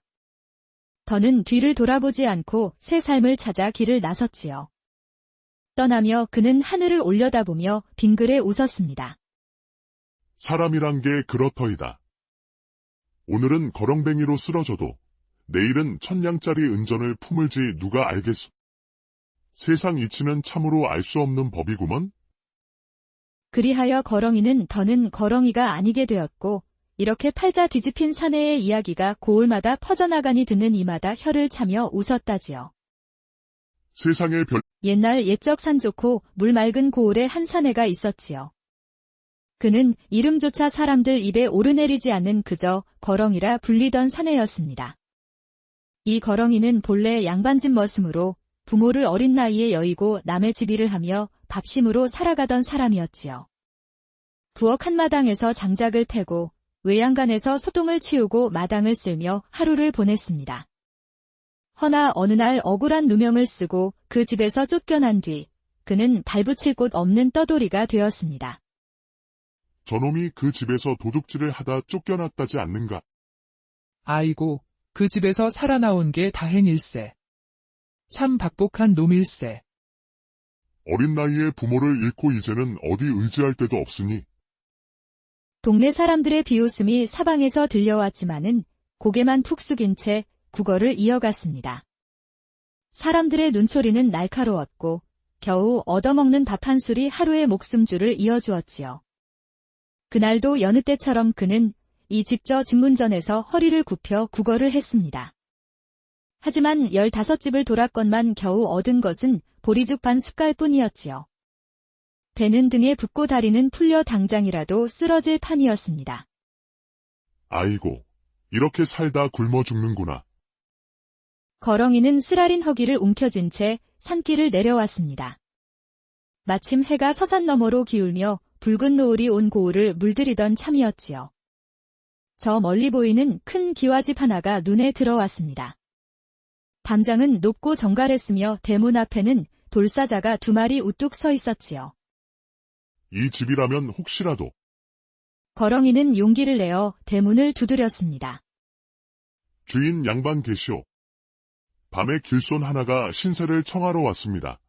더는 뒤를 돌아보지 않고 새 삶을 찾아 길을 나섰지요. 떠나며 그는 하늘을 올려다보며 빙그레 웃었습니다. 사람이란 게 그렇더이다. 오늘은 거렁뱅이로 쓰러져도 내일은 1000냥짜리 은전을 품을지 누가 알겠소. 세상 이치면 참으로 알 수 없는 법이구먼. 그리하여 거렁이는 더는 거렁이가 아니게 되었고 이렇게 팔자 뒤집힌 사내의 이야기가 고을마다 퍼져나가니 듣는 이마다 혀를 차며 웃었다지요. 세상에 옛날 옛적 산 좋고 물 맑은 고을에 한 사내가 있었지요. 그는 이름조차 사람들 입에 오르내리지 않는 그저 거렁이라 불리던 사내였습니다. 이 거렁이는 본래 양반집 머슴으로 부모를 어린 나이에 여의고 남의 집일을 하며 밥심으로 살아가던 사람이었지요. 부엌 한마당에서 장작을 패고 외양간에서 소똥을 치우고 마당을 쓸며 하루를 보냈습니다. 허나 어느 날 억울한 누명을 쓰고 그 집에서 쫓겨난 뒤 그는 발붙일 곳 없는 떠돌이가 되었습니다. 저놈이 그 집에서 도둑질을 하다 쫓겨났다지 않는가? 아이고, 그 집에서 살아나온 게 다행일세. 참 박복한 놈일세. 어린 나이에 부모를 잃고 이제는 어디 의지할 데도 없으니 동네 사람들의 비웃음이 사방에서 들려왔지만은 고개만 푹 숙인 채 국어를 이어갔습니다. 사람들의 눈초리는 날카로웠고 겨우 얻어먹는 밥 한 술이 하루의 목숨줄을 이어주었지요. 그날도 여느 때처럼 그는 이 집저 집문전에서 허리를 굽혀 국어를 했습니다. 하지만 15집을 돌았건만 겨우 얻은 것은 보리죽 반 숟갈뿐이었지요. 배는 등에 붙고 다리는 풀려 당장이라도 쓰러질 판이었습니다. 아이고, 이렇게 살다 굶어 죽는구나. 거렁이는 쓰라린 허기를 움켜쥔 채 산길을 내려왔습니다. 마침 해가 서산 너머로 기울며 붉은 노을이 온 고을을 물들이던 참이었지요. 저 멀리 보이는 큰 기와집 하나가 눈에 들어왔습니다. 담장은 높고 정갈했으며 대문 앞에는 돌사자가 2마리 우뚝 서 있었지요. 이 집이라면 혹시라도 거렁이는 용기를 내어 대문을 두드렸습니다. 주인 양반 계시오. 밤에 길손 하나가 신세를 청하러 왔습니다.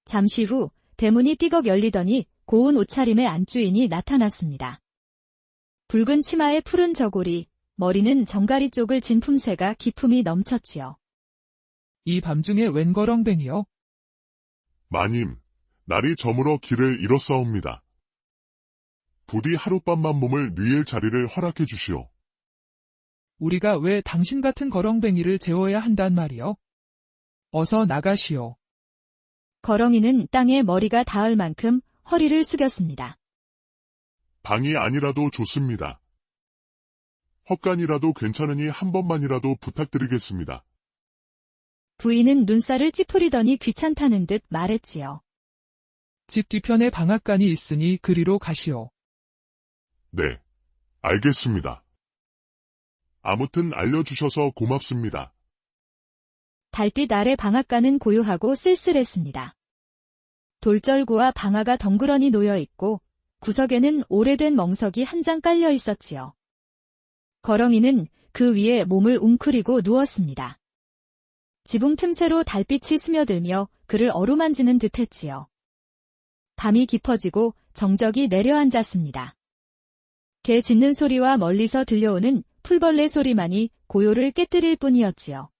잠시 후 대문이 삐걱 열리더니 고운 옷차림의 안주인이 나타났습니다. 붉은 치마에 푸른 저고리, 머리는 정가리 쪽을 진 품새가 기품이 넘쳤지요. 이 밤중에 웬 거렁뱅이요? 마님, 날이 저물어 길을 잃었사옵니다. 부디 하룻밤만 몸을 누일 자리를 허락해 주시오. 우리가 왜 당신 같은 거렁뱅이를 재워야 한단 말이요? 어서 나가시오. 거렁이는 땅에 머리가 닿을 만큼 허리를 숙였습니다. 방이 아니라도 좋습니다. 헛간이라도 괜찮으니 한 번만이라도 부탁드리겠습니다. 부인은 눈살을 찌푸리더니 귀찮다는 듯 말했지요. 집 뒤편에 방앗간이 있으니 그리로 가시오. 네, 알겠습니다. 아무튼 알려주셔서 고맙습니다. 달빛 아래 방앗간은 고요하고 쓸쓸했습니다. 돌절구와 방아가 덩그러니 놓여 있고 구석에는 오래된 멍석이 한 장 깔려 있었지요. 거렁이는 그 위에 몸을 웅크리고 누웠습니다. 지붕 틈새로 달빛이 스며들며 그를 어루만지는 듯했지요. 밤이 깊어지고 정적이 내려앉았습니다. 개 짖는 소리와 멀리서 들려오는 풀벌레 소리만이 고요를 깨뜨릴 뿐이었지요.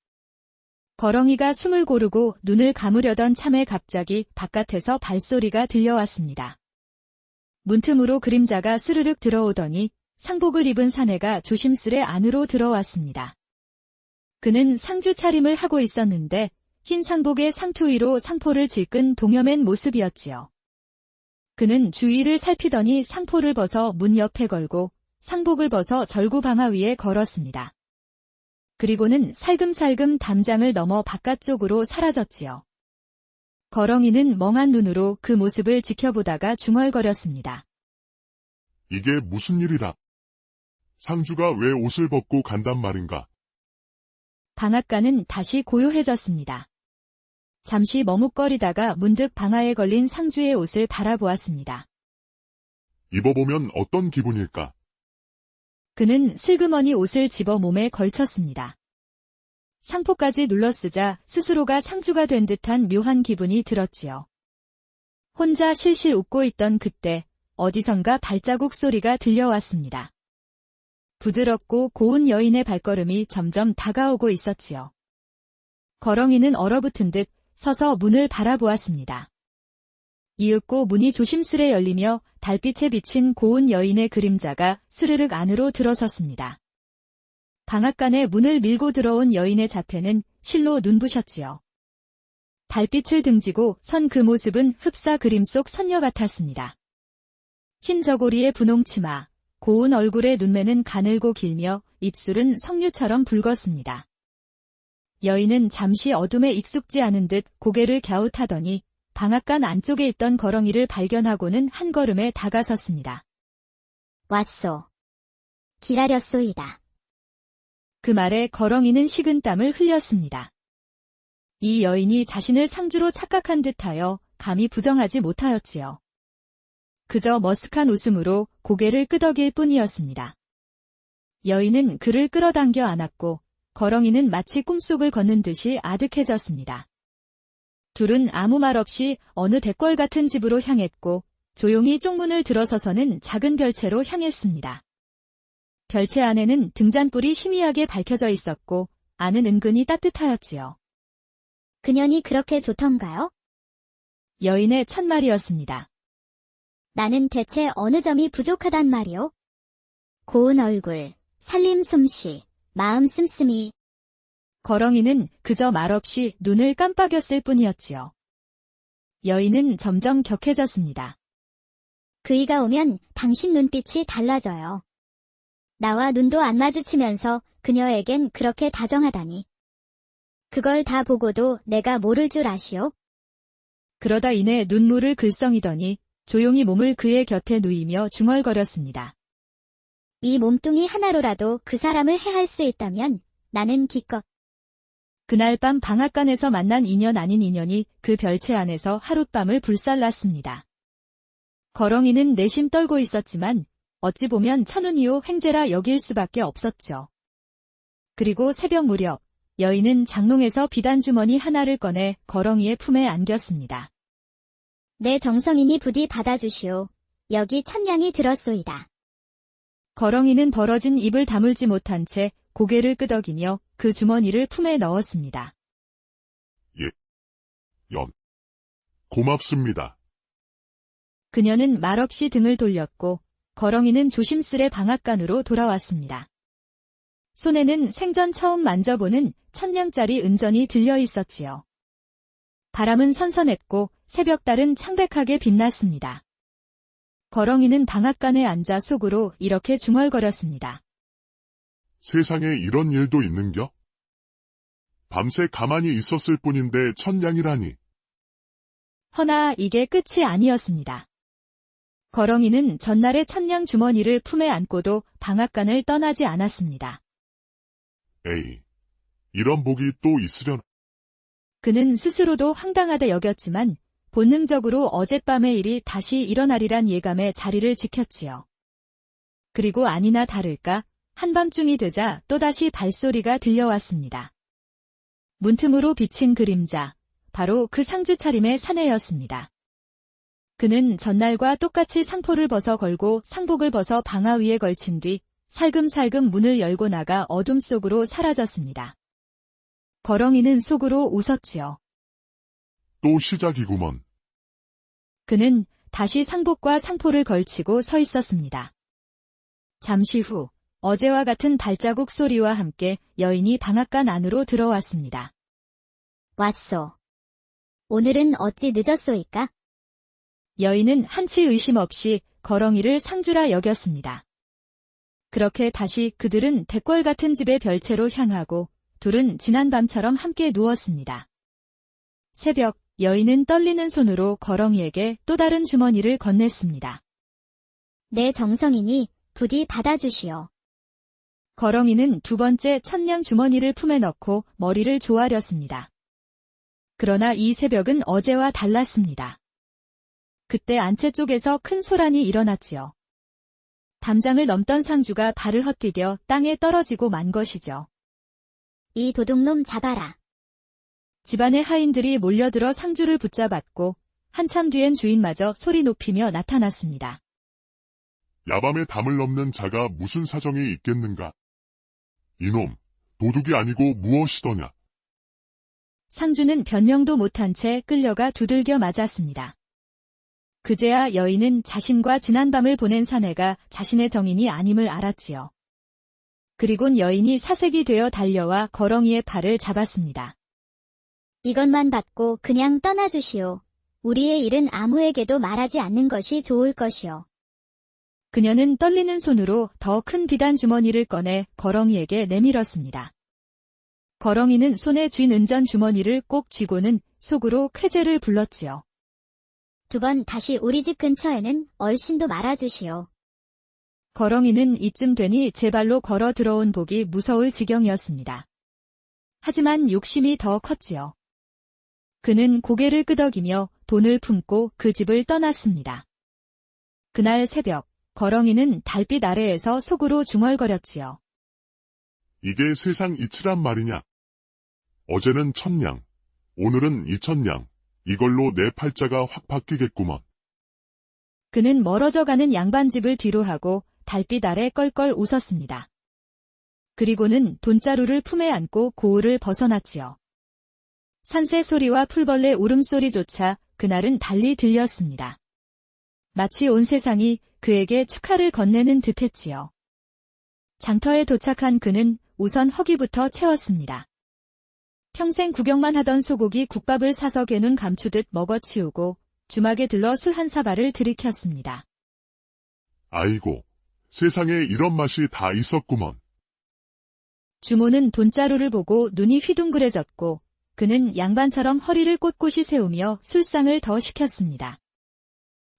거렁이가 숨을 고르고 눈을 감으려던 참에 갑자기 바깥에서 발소리가 들려왔습니다. 문틈으로 그림자가 스르륵 들어오더니 상복을 입은 사내가 조심스레 안으로 들어왔습니다. 그는 상주 차림을 하고 있었는데 흰 상복에 상투 위로 상포를 질끈 동여맨 모습이었지요. 그는 주위를 살피더니 상포를 벗어 문 옆에 걸고 상복을 벗어 절구 방아 위에 걸었습니다. 그리고는 살금살금 담장을 넘어 바깥쪽으로 사라졌지요. 거렁이는 멍한 눈으로 그 모습을 지켜보다가 중얼거렸습니다. 이게 무슨 일이다. 상주가 왜 옷을 벗고 간단 말인가? 방앗간은 다시 고요해졌습니다. 잠시 머뭇거리다가 문득 방아에 걸린 상주의 옷을 바라보았습니다. 입어보면 어떤 기분일까? 그는 슬그머니 옷을 집어 몸에 걸쳤습니다. 상포까지 눌러쓰자 스스로가 상주가 된 듯한 묘한 기분이 들었지요. 혼자 실실 웃고 있던 그때 어디선가 발자국 소리가 들려왔습니다. 부드럽고 고운 여인의 발걸음이 점점 다가오고 있었지요. 거렁이는 얼어붙은 듯 서서 문을 바라보았습니다. 이윽고 문이 조심스레 열리며 달빛에 비친 고운 여인의 그림자가 스르륵 안으로 들어섰습니다. 방앗간에 문을 밀고 들어온 여인의 자태는 실로 눈부셨지요. 달빛을 등지고 선 그 모습은 흡사 그림 속 선녀 같았습니다. 흰 저고리에 분홍 치마, 고운 얼굴에 눈매는 가늘고 길며 입술은 석류처럼 붉었습니다. 여인은 잠시 어둠에 익숙지 않은 듯 고개를 갸웃하더니 방앗간 안쪽에 있던 거렁이를 발견하고는 한 걸음에 다가섰습니다. 왔소. 기다렸소이다. 그 말에 거렁이는 식은땀을 흘렸습니다. 이 여인이 자신을 상주로 착각한 듯하여 감히 부정하지 못하였지요. 그저 머쓱한 웃음으로 고개를 끄덕일 뿐이었습니다. 여인은 그를 끌어당겨 안았고 거렁이는 마치 꿈속을 걷는 듯이 아득해졌습니다. 둘은 아무 말 없이 어느 대궐 같은 집으로 향했고 조용히 쪽문을 들어서서는 작은 별채로 향했습니다. 별채 안에는 등잔불이 희미하게 밝혀져 있었고 안은 은근히 따뜻하였지요. 그년이 그렇게 좋던가요? 여인의 첫말이었습니다. 나는 대체 어느 점이 부족하단 말이오? 고운 얼굴, 살림 솜씨, 마음 씀씀이. 거렁이는 그저 말없이 눈을 깜빡였을 뿐이었지요. 여인은 점점 격해졌습니다. 그이가 오면 당신 눈빛이 달라져요. 나와 눈도 안 마주치면서 그녀에겐 그렇게 다정하다니. 그걸 다 보고도 내가 모를 줄 아시오? 그러다 이내 눈물을 글썽이더니 조용히 몸을 그의 곁에 누이며 중얼거렸습니다. 이 몸뚱이 하나로라도 그 사람을 해할 수 있다면 나는 기껏. 그날 밤 방앗간에서 만난 인연 아닌 인연이 그 별채 안에서 하룻밤을 불살랐습니다. 거렁이는 내심 떨고 있었지만 어찌 보면 천운이요 횡재라 여길 수밖에 없었죠. 그리고 새벽 무렵 여인은 장롱에서 비단주머니 하나를 꺼내 거렁이의 품에 안겼습니다. 내 정성이니 부디 받아주시오. 여기 천냥이 들었소이다. 거렁이는 벌어진 입을 다물지 못한 채 고개를 끄덕이며 그 주머니를 품에 넣었습니다. 고맙습니다. 그녀는 말없이 등을 돌렸고 거렁이는 조심스레 방앗간으로 돌아왔습니다. 손에는 생전 처음 만져보는 천냥짜리 은전이 들려 있었지요. 바람은 선선했고 새벽달은 창백하게 빛났습니다. 거렁이는 방앗간에 앉아 속으로 이렇게 중얼거렸습니다. 세상에 이런 일도 있는겨? 밤새 가만히 있었을 뿐인데 천냥이라니. 허나 이게 끝이 아니었습니다. 거렁이는 전날의 천냥 주머니를 품에 안고도 방앗간을 떠나지 않았습니다. 에이, 이런 복이 또 있으려나. 그는 스스로도 황당하다 여겼지만 본능적으로 어젯밤의 일이 다시 일어나리란 예감에 자리를 지켰지요. 그리고 아니나 다를까 한밤중이 되자 또다시 발소리가 들려왔습니다. 문틈으로 비친 그림자, 바로 그 상주 차림의 사내였습니다. 그는 전날과 똑같이 상포를 벗어 걸고 상복을 벗어 방아 위에 걸친 뒤 살금살금 문을 열고 나가 어둠 속으로 사라졌습니다. 거렁이는 속으로 웃었지요. 또 시작이구먼. 그는 다시 상복과 상포를 걸치고 서 있었습니다. 잠시 후 어제와 같은 발자국 소리와 함께 여인이 방앗간 안으로 들어왔습니다. 왔소. 오늘은 어찌 늦었소이까? 여인은 한치 의심 없이 거렁이를 상주라 여겼습니다. 그렇게 다시 그들은 대궐 같은 집의 별채로 향하고 둘은 지난 밤처럼 함께 누웠습니다. 새벽 여인은 떨리는 손으로 거렁이에게 또 다른 주머니를 건넸습니다. 내 정성이니 부디 받아주시오. 거렁이는 두 번째 천냥 주머니를 품에 넣고 머리를 조아렸습니다. 그러나 이 새벽은 어제와 달랐습니다. 그때 안채 쪽에서 큰 소란이 일어났지요. 담장을 넘던 상주가 발을 헛디뎌 땅에 떨어지고 만 것이죠. 이 도둑놈 잡아라. 집안의 하인들이 몰려들어 상주를 붙잡았고 한참 뒤엔 주인마저 소리 높이며 나타났습니다. 야밤에 담을 넘는 자가 무슨 사정이 있겠는가? 이놈, 도둑이 아니고 무엇이더냐? 상주는 변명도 못한 채 끌려가 두들겨 맞았습니다. 그제야 여인은 자신과 지난밤을 보낸 사내가 자신의 정인이 아님을 알았지요. 그리곤 여인이 사색이 되어 달려와 거렁이의 팔을 잡았습니다. 이것만 받고 그냥 떠나주시오. 우리의 일은 아무에게도 말하지 않는 것이 좋을 것이오. 그녀는 떨리는 손으로 더 큰 비단 주머니를 꺼내 거렁이에게 내밀었습니다. 거렁이는 손에 쥔 은전 주머니를 꼭 쥐고는 속으로 쾌재를 불렀지요. 2번 다시 우리 집 근처에는 얼씬도 말아주시오. 거렁이는 이쯤 되니 제 발로 걸어 들어온 복이 무서울 지경이었습니다. 하지만 욕심이 더 컸지요. 그는 고개를 끄덕이며 돈을 품고 그 집을 떠났습니다. 그날 새벽, 거렁이는 달빛 아래에서 속으로 중얼거렸지요. 이게 세상 이치란 말이냐? 어제는 1000냥, 오늘은 2000냥, 이걸로 내 팔자가 확 바뀌겠구먼. 그는 멀어져 가는 양반집을 뒤로 하고 달빛 아래 껄껄 웃었습니다. 그리고는 돈자루를 품에 안고 고을을 벗어났지요. 산새 소리와 풀벌레 울음소리조차 그날은 달리 들렸습니다. 마치 온 세상이 그에게 축하를 건네는 듯했지요. 장터에 도착한 그는 우선 허기부터 채웠습니다. 평생 구경만 하던 소고기 국밥을 사서 개눈 감추듯 먹어치우고 주막에 들러 술 한 사발을 들이켰습니다. 아이고, 세상에 이런 맛이 다 있었구먼. 주모는 돈자루를 보고 눈이 휘둥그레졌고 그는 양반처럼 허리를 꼿꼿이 세우며 술상을 더 시켰습니다.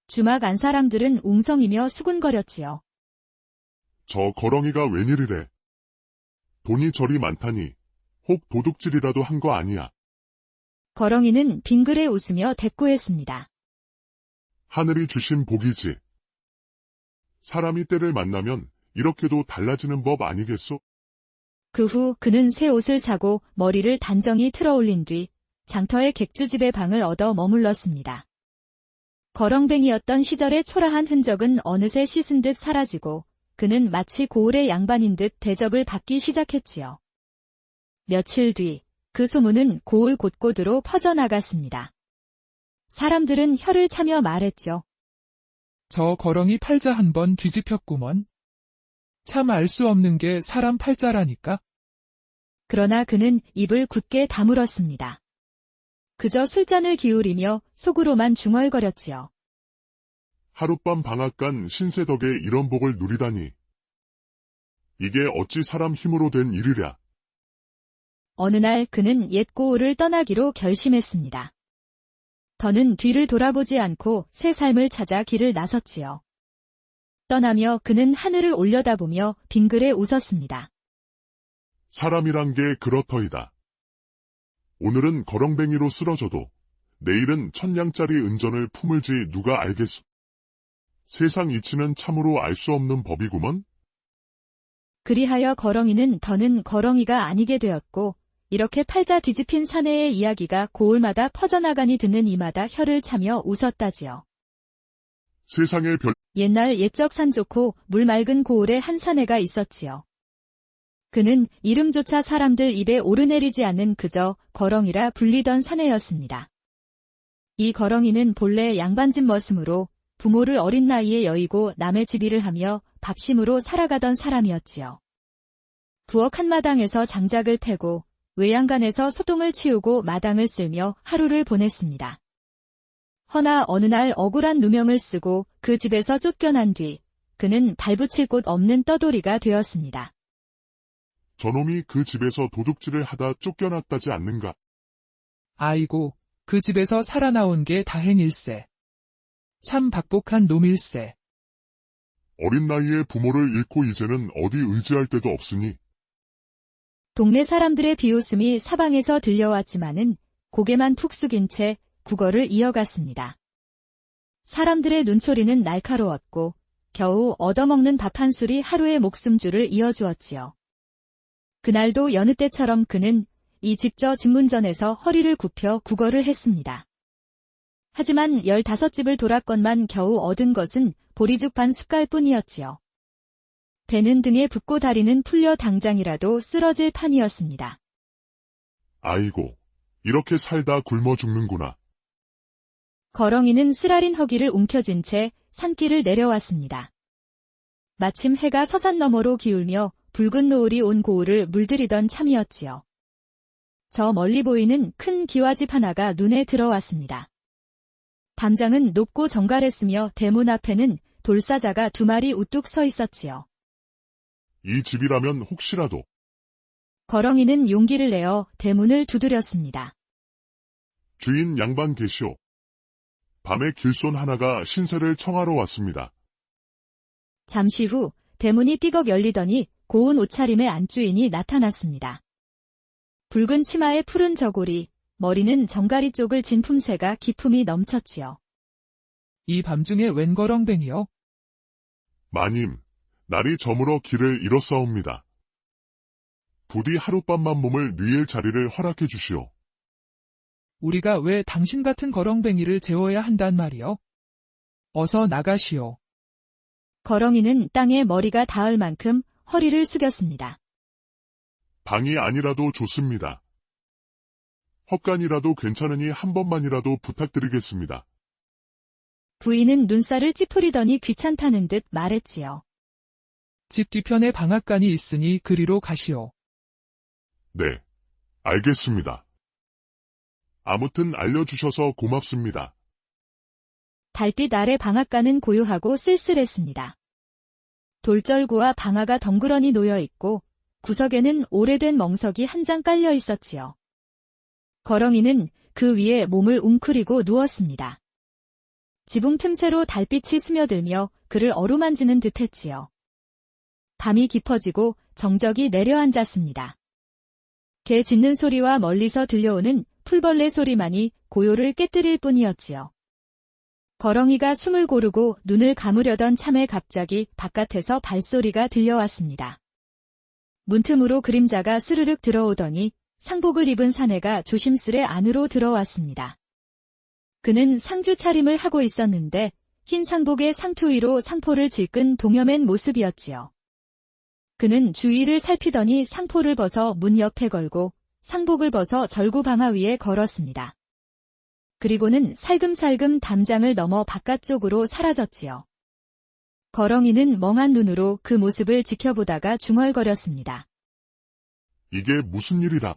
주막 안 사람들은 웅성이며 수군거렸지요. 저 거렁이가 웬일이래? 돈이 저리 많다니, 혹 도둑질이라도 한 거 아니야? 거렁이는 빙그레 웃으며 대꾸했습니다. 하늘이 주신 복이지. 사람이 때를 만나면 이렇게도 달라지는 법 아니겠소? 그 후 그는 새 옷을 사고 머리를 단정히 틀어올린 뒤 장터의 객주집의 방을 얻어 머물렀습니다. 거렁뱅이였던 시절의 초라한 흔적은 어느새 씻은 듯 사라지고 그는 마치 고을의 양반인 듯 대접을 받기 시작했지요. 며칠 뒤 그 소문은 고을 곳곳으로 퍼져나갔습니다. 사람들은 혀를 차며 말했죠. 저 거렁이 팔자 한 번 뒤집혔구먼. 참 알 수 없는 게 사람 팔자라니까. 그러나 그는 입을 굳게 다물었습니다. 그저 술잔을 기울이며 속으로만 중얼거렸지요. 하룻밤 방앗간 신세 덕에 이런 복을 누리다니. 이게 어찌 사람 힘으로 된 일이랴. 어느 날 그는 옛 고을을 떠나기로 결심했습니다. 더는 뒤를 돌아보지 않고 새 삶을 찾아 길을 나섰지요. 떠나며 그는 하늘을 올려다보며 빙그레 웃었습니다. 사람이란 게 그렇더이다. 오늘은 거렁뱅이로 쓰러져도 내일은 1000냥짜리 은전을 품을지 누가 알겠소. 세상 이치는 참으로 알 수 없는 법이구먼. 그리하여 거렁이는 더는 거렁이가 아니게 되었고 이렇게 팔자 뒤집힌 사내의 이야기가 고을마다 퍼져나가니 듣는 이마다 혀를 차며 웃었다지요. 세상의 별 옛날 옛적 산 좋고 물 맑은 고을에 한 사내가 있었지요. 그는 이름조차 사람들 입에 오르내리지 않는 그저 거렁이라 불리던 사내였습니다. 이 거렁이는 본래 양반집 머슴으로 부모를 어린 나이에 여의고 남의 집일을 하며 밥심으로 살아가던 사람이었지요. 부엌 한마당에서 장작을 패고 외양간에서 소똥을 치우고 마당을 쓸며 하루를 보냈습니다. 허나 어느 날 억울한 누명을 쓰고 그 집에서 쫓겨난 뒤 그는 발붙일 곳 없는 떠돌이가 되었습니다. 저놈이 그 집에서 도둑질을 하다 쫓겨났다지 않는가? 아이고, 그 집에서 살아나온 게 다행일세. 참 박복한 놈일세. 어린 나이에 부모를 잃고 이제는 어디 의지할 데도 없으니. 동네 사람들의 비웃음이 사방에서 들려왔지만은 고개만 푹 숙인 채 국어를 이어갔습니다. 사람들의 눈초리는 날카로웠고 겨우 얻어먹는 밥 한 술이 하루의 목숨줄을 이어주었지요. 그날도 여느 때처럼 그는 이 직저 집문전에서 허리를 굽혀 국어를 했습니다. 하지만 15집을 돌았건만 겨우 얻은 것은 보리죽 반 숟갈뿐이었지요. 배는 등에 붙고 다리는 풀려 당장이라도 쓰러질 판이었습니다. 아이고, 이렇게 살다 굶어 죽는구나. 거렁이는 쓰라린 허기를 움켜쥔 채 산길을 내려왔습니다. 마침 해가 서산 너머로 기울며 붉은 노을이 온 고을을 물들이던 참이었지요. 저 멀리 보이는 큰 기와집 하나가 눈에 들어왔습니다. 담장은 높고 정갈했으며 대문 앞에는 돌사자가 2마리 우뚝 서 있었지요. 이 집이라면 혹시라도 거렁이는 용기를 내어 대문을 두드렸습니다. 주인 양반 계시오. 밤에 길손 하나가 신세를 청하러 왔습니다. 잠시 후 대문이 삐걱 열리더니 고운 옷차림의 안주인이 나타났습니다. 붉은 치마에 푸른 저고리, 머리는 정가리 쪽을 진 품새가 기품이 넘쳤지요. 이 밤중에 웬 거렁뱅이요? 마님, 날이 저물어 길을 잃었사옵니다. 부디 하룻밤만 몸을 누일 자리를 허락해 주시오. 우리가 왜 당신 같은 거렁뱅이를 재워야 한단 말이요? 어서 나가시오. 거렁이는 땅에 머리가 닿을 만큼 허리를 숙였습니다. 방이 아니라도 좋습니다. 헛간이라도 괜찮으니 한 번만이라도 부탁드리겠습니다. 부인은 눈살을 찌푸리더니 귀찮다는 듯 말했지요. 집 뒤편에 방앗간이 있으니 그리로 가시오. 네, 알겠습니다. 아무튼 알려주셔서 고맙습니다. 달빛 아래 방앗간은 고요하고 쓸쓸했습니다. 돌절구와 방아가 덩그러니 놓여 있고 구석에는 오래된 멍석이 한 장 깔려 있었지요. 거렁이는 그 위에 몸을 웅크리고 누웠습니다. 지붕 틈새로 달빛이 스며들며 그를 어루만지는 듯했지요. 밤이 깊어지고 정적이 내려앉았습니다. 개 짖는 소리와 멀리서 들려오는 풀벌레 소리만이 고요를 깨뜨릴 뿐이었지요. 거렁이가 숨을 고르고 눈을 감으려던 참에 갑자기 바깥에서 발소리가 들려왔습니다. 문틈으로 그림자가 스르륵 들어오더니 상복을 입은 사내가 조심스레 안으로 들어왔습니다. 그는 상주 차림을 하고 있었는데 흰 상복에 상투 위로 상포를 질끈 동여맨 모습이었지요. 그는 주위를 살피더니 상포를 벗어 문 옆에 걸고 상복을 벗어 절구 방아 위에 걸었습니다. 그리고는 살금살금 담장을 넘어 바깥쪽으로 사라졌지요. 거렁이는 멍한 눈으로 그 모습을 지켜보다가 중얼거렸습니다. 이게 무슨 일이다.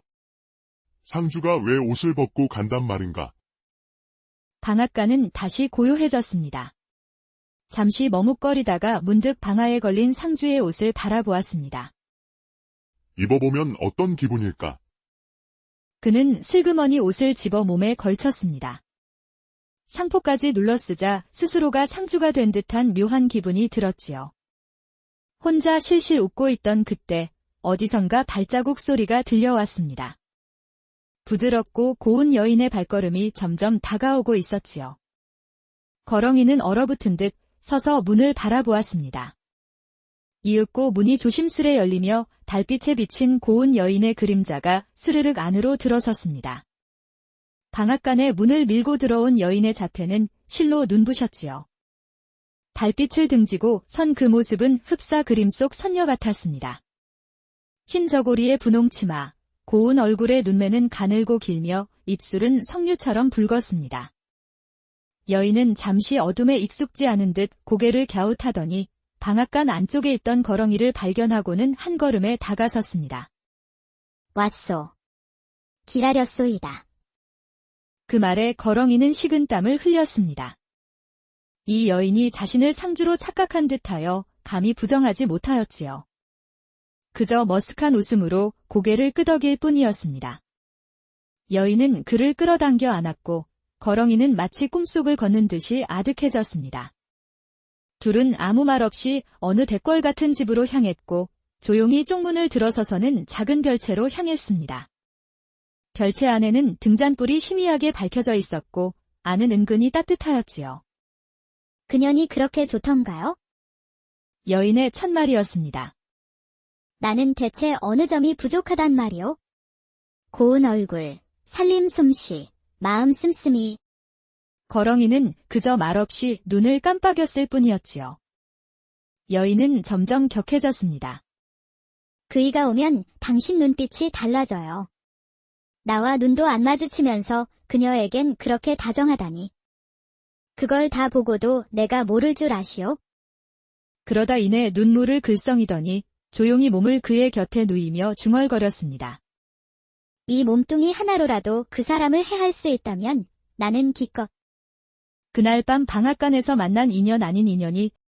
상주가 왜 옷을 벗고 간단 말인가? 방앗간은 다시 고요해졌습니다. 잠시 머뭇거리다가 문득 방아에 걸린 상주의 옷을 바라보았습니다. 입어보면 어떤 기분일까? 그는 슬그머니 옷을 집어 몸에 걸쳤습니다. 상포까지 눌러쓰자 스스로가 상주가 된 듯한 묘한 기분이 들었지요. 혼자 실실 웃고 있던 그때 어디선가 발자국 소리가 들려왔습니다. 부드럽고 고운 여인의 발걸음이 점점 다가오고 있었지요. 거렁이는 얼어붙은 듯 서서 문을 바라보았습니다. 이윽고 문이 조심스레 열리며 달빛에 비친 고운 여인의 그림자가 스르륵 안으로 들어섰습니다. 방앗간에 문을 밀고 들어온 여인의 자태는 실로 눈부셨지요. 달빛을 등지고 선 그 모습은 흡사 그림 속 선녀 같았습니다. 흰 저고리에 분홍 치마, 고운 얼굴의 눈매는 가늘고 길며 입술은 석류처럼 붉었습니다. 여인은 잠시 어둠에 익숙지 않은 듯 고개를 갸웃하더니 방앗간 안쪽에 있던 거렁이를 발견하고는 한 걸음에 다가섰습니다. 왔소. 기다렸소이다. 그 말에 거렁이는 식은땀을 흘렸습니다. 이 여인이 자신을 상주로 착각한 듯하여 감히 부정하지 못하였지요. 그저 머쓱한 웃음으로 고개를 끄덕일 뿐이었습니다. 여인은 그를 끌어당겨 안았고 거렁이는 마치 꿈속을 걷는 듯이 아득해졌습니다. 둘은 아무 말 없이 어느 대궐 같은 집으로 향했고 조용히 쪽문을 들어서서는 작은 별채로 향했습니다. 별채 안에는 등잔불이 희미하게 밝혀져 있었고 안은 은근히 따뜻하였지요. 그년이 그렇게 좋던가요? 여인의 첫말이었습니다. 나는 대체 어느 점이 부족하단 말이오? 고운 얼굴, 살림 솜씨, 마음 씀씀이. 거렁이는 그저 말없이 눈을 깜빡였을 뿐이었지요. 여인은 점점 격해졌습니다. 그이가 오면 당신 눈빛이 달라져요. 나와 눈도 안 마주치면서 그녀에겐 그렇게 다정하다니. 그걸 다 보고도 내가 모를 줄 아시오? 그러다 이내 눈물을 글썽이더니 조용히 몸을 그의 곁에 누이며 중얼거렸습니다. 이 몸뚱이 하나로라도 그 사람을 해할 수 있다면 나는 기껏 그날 밤 방앗간에서 만난 인연 아닌 인연이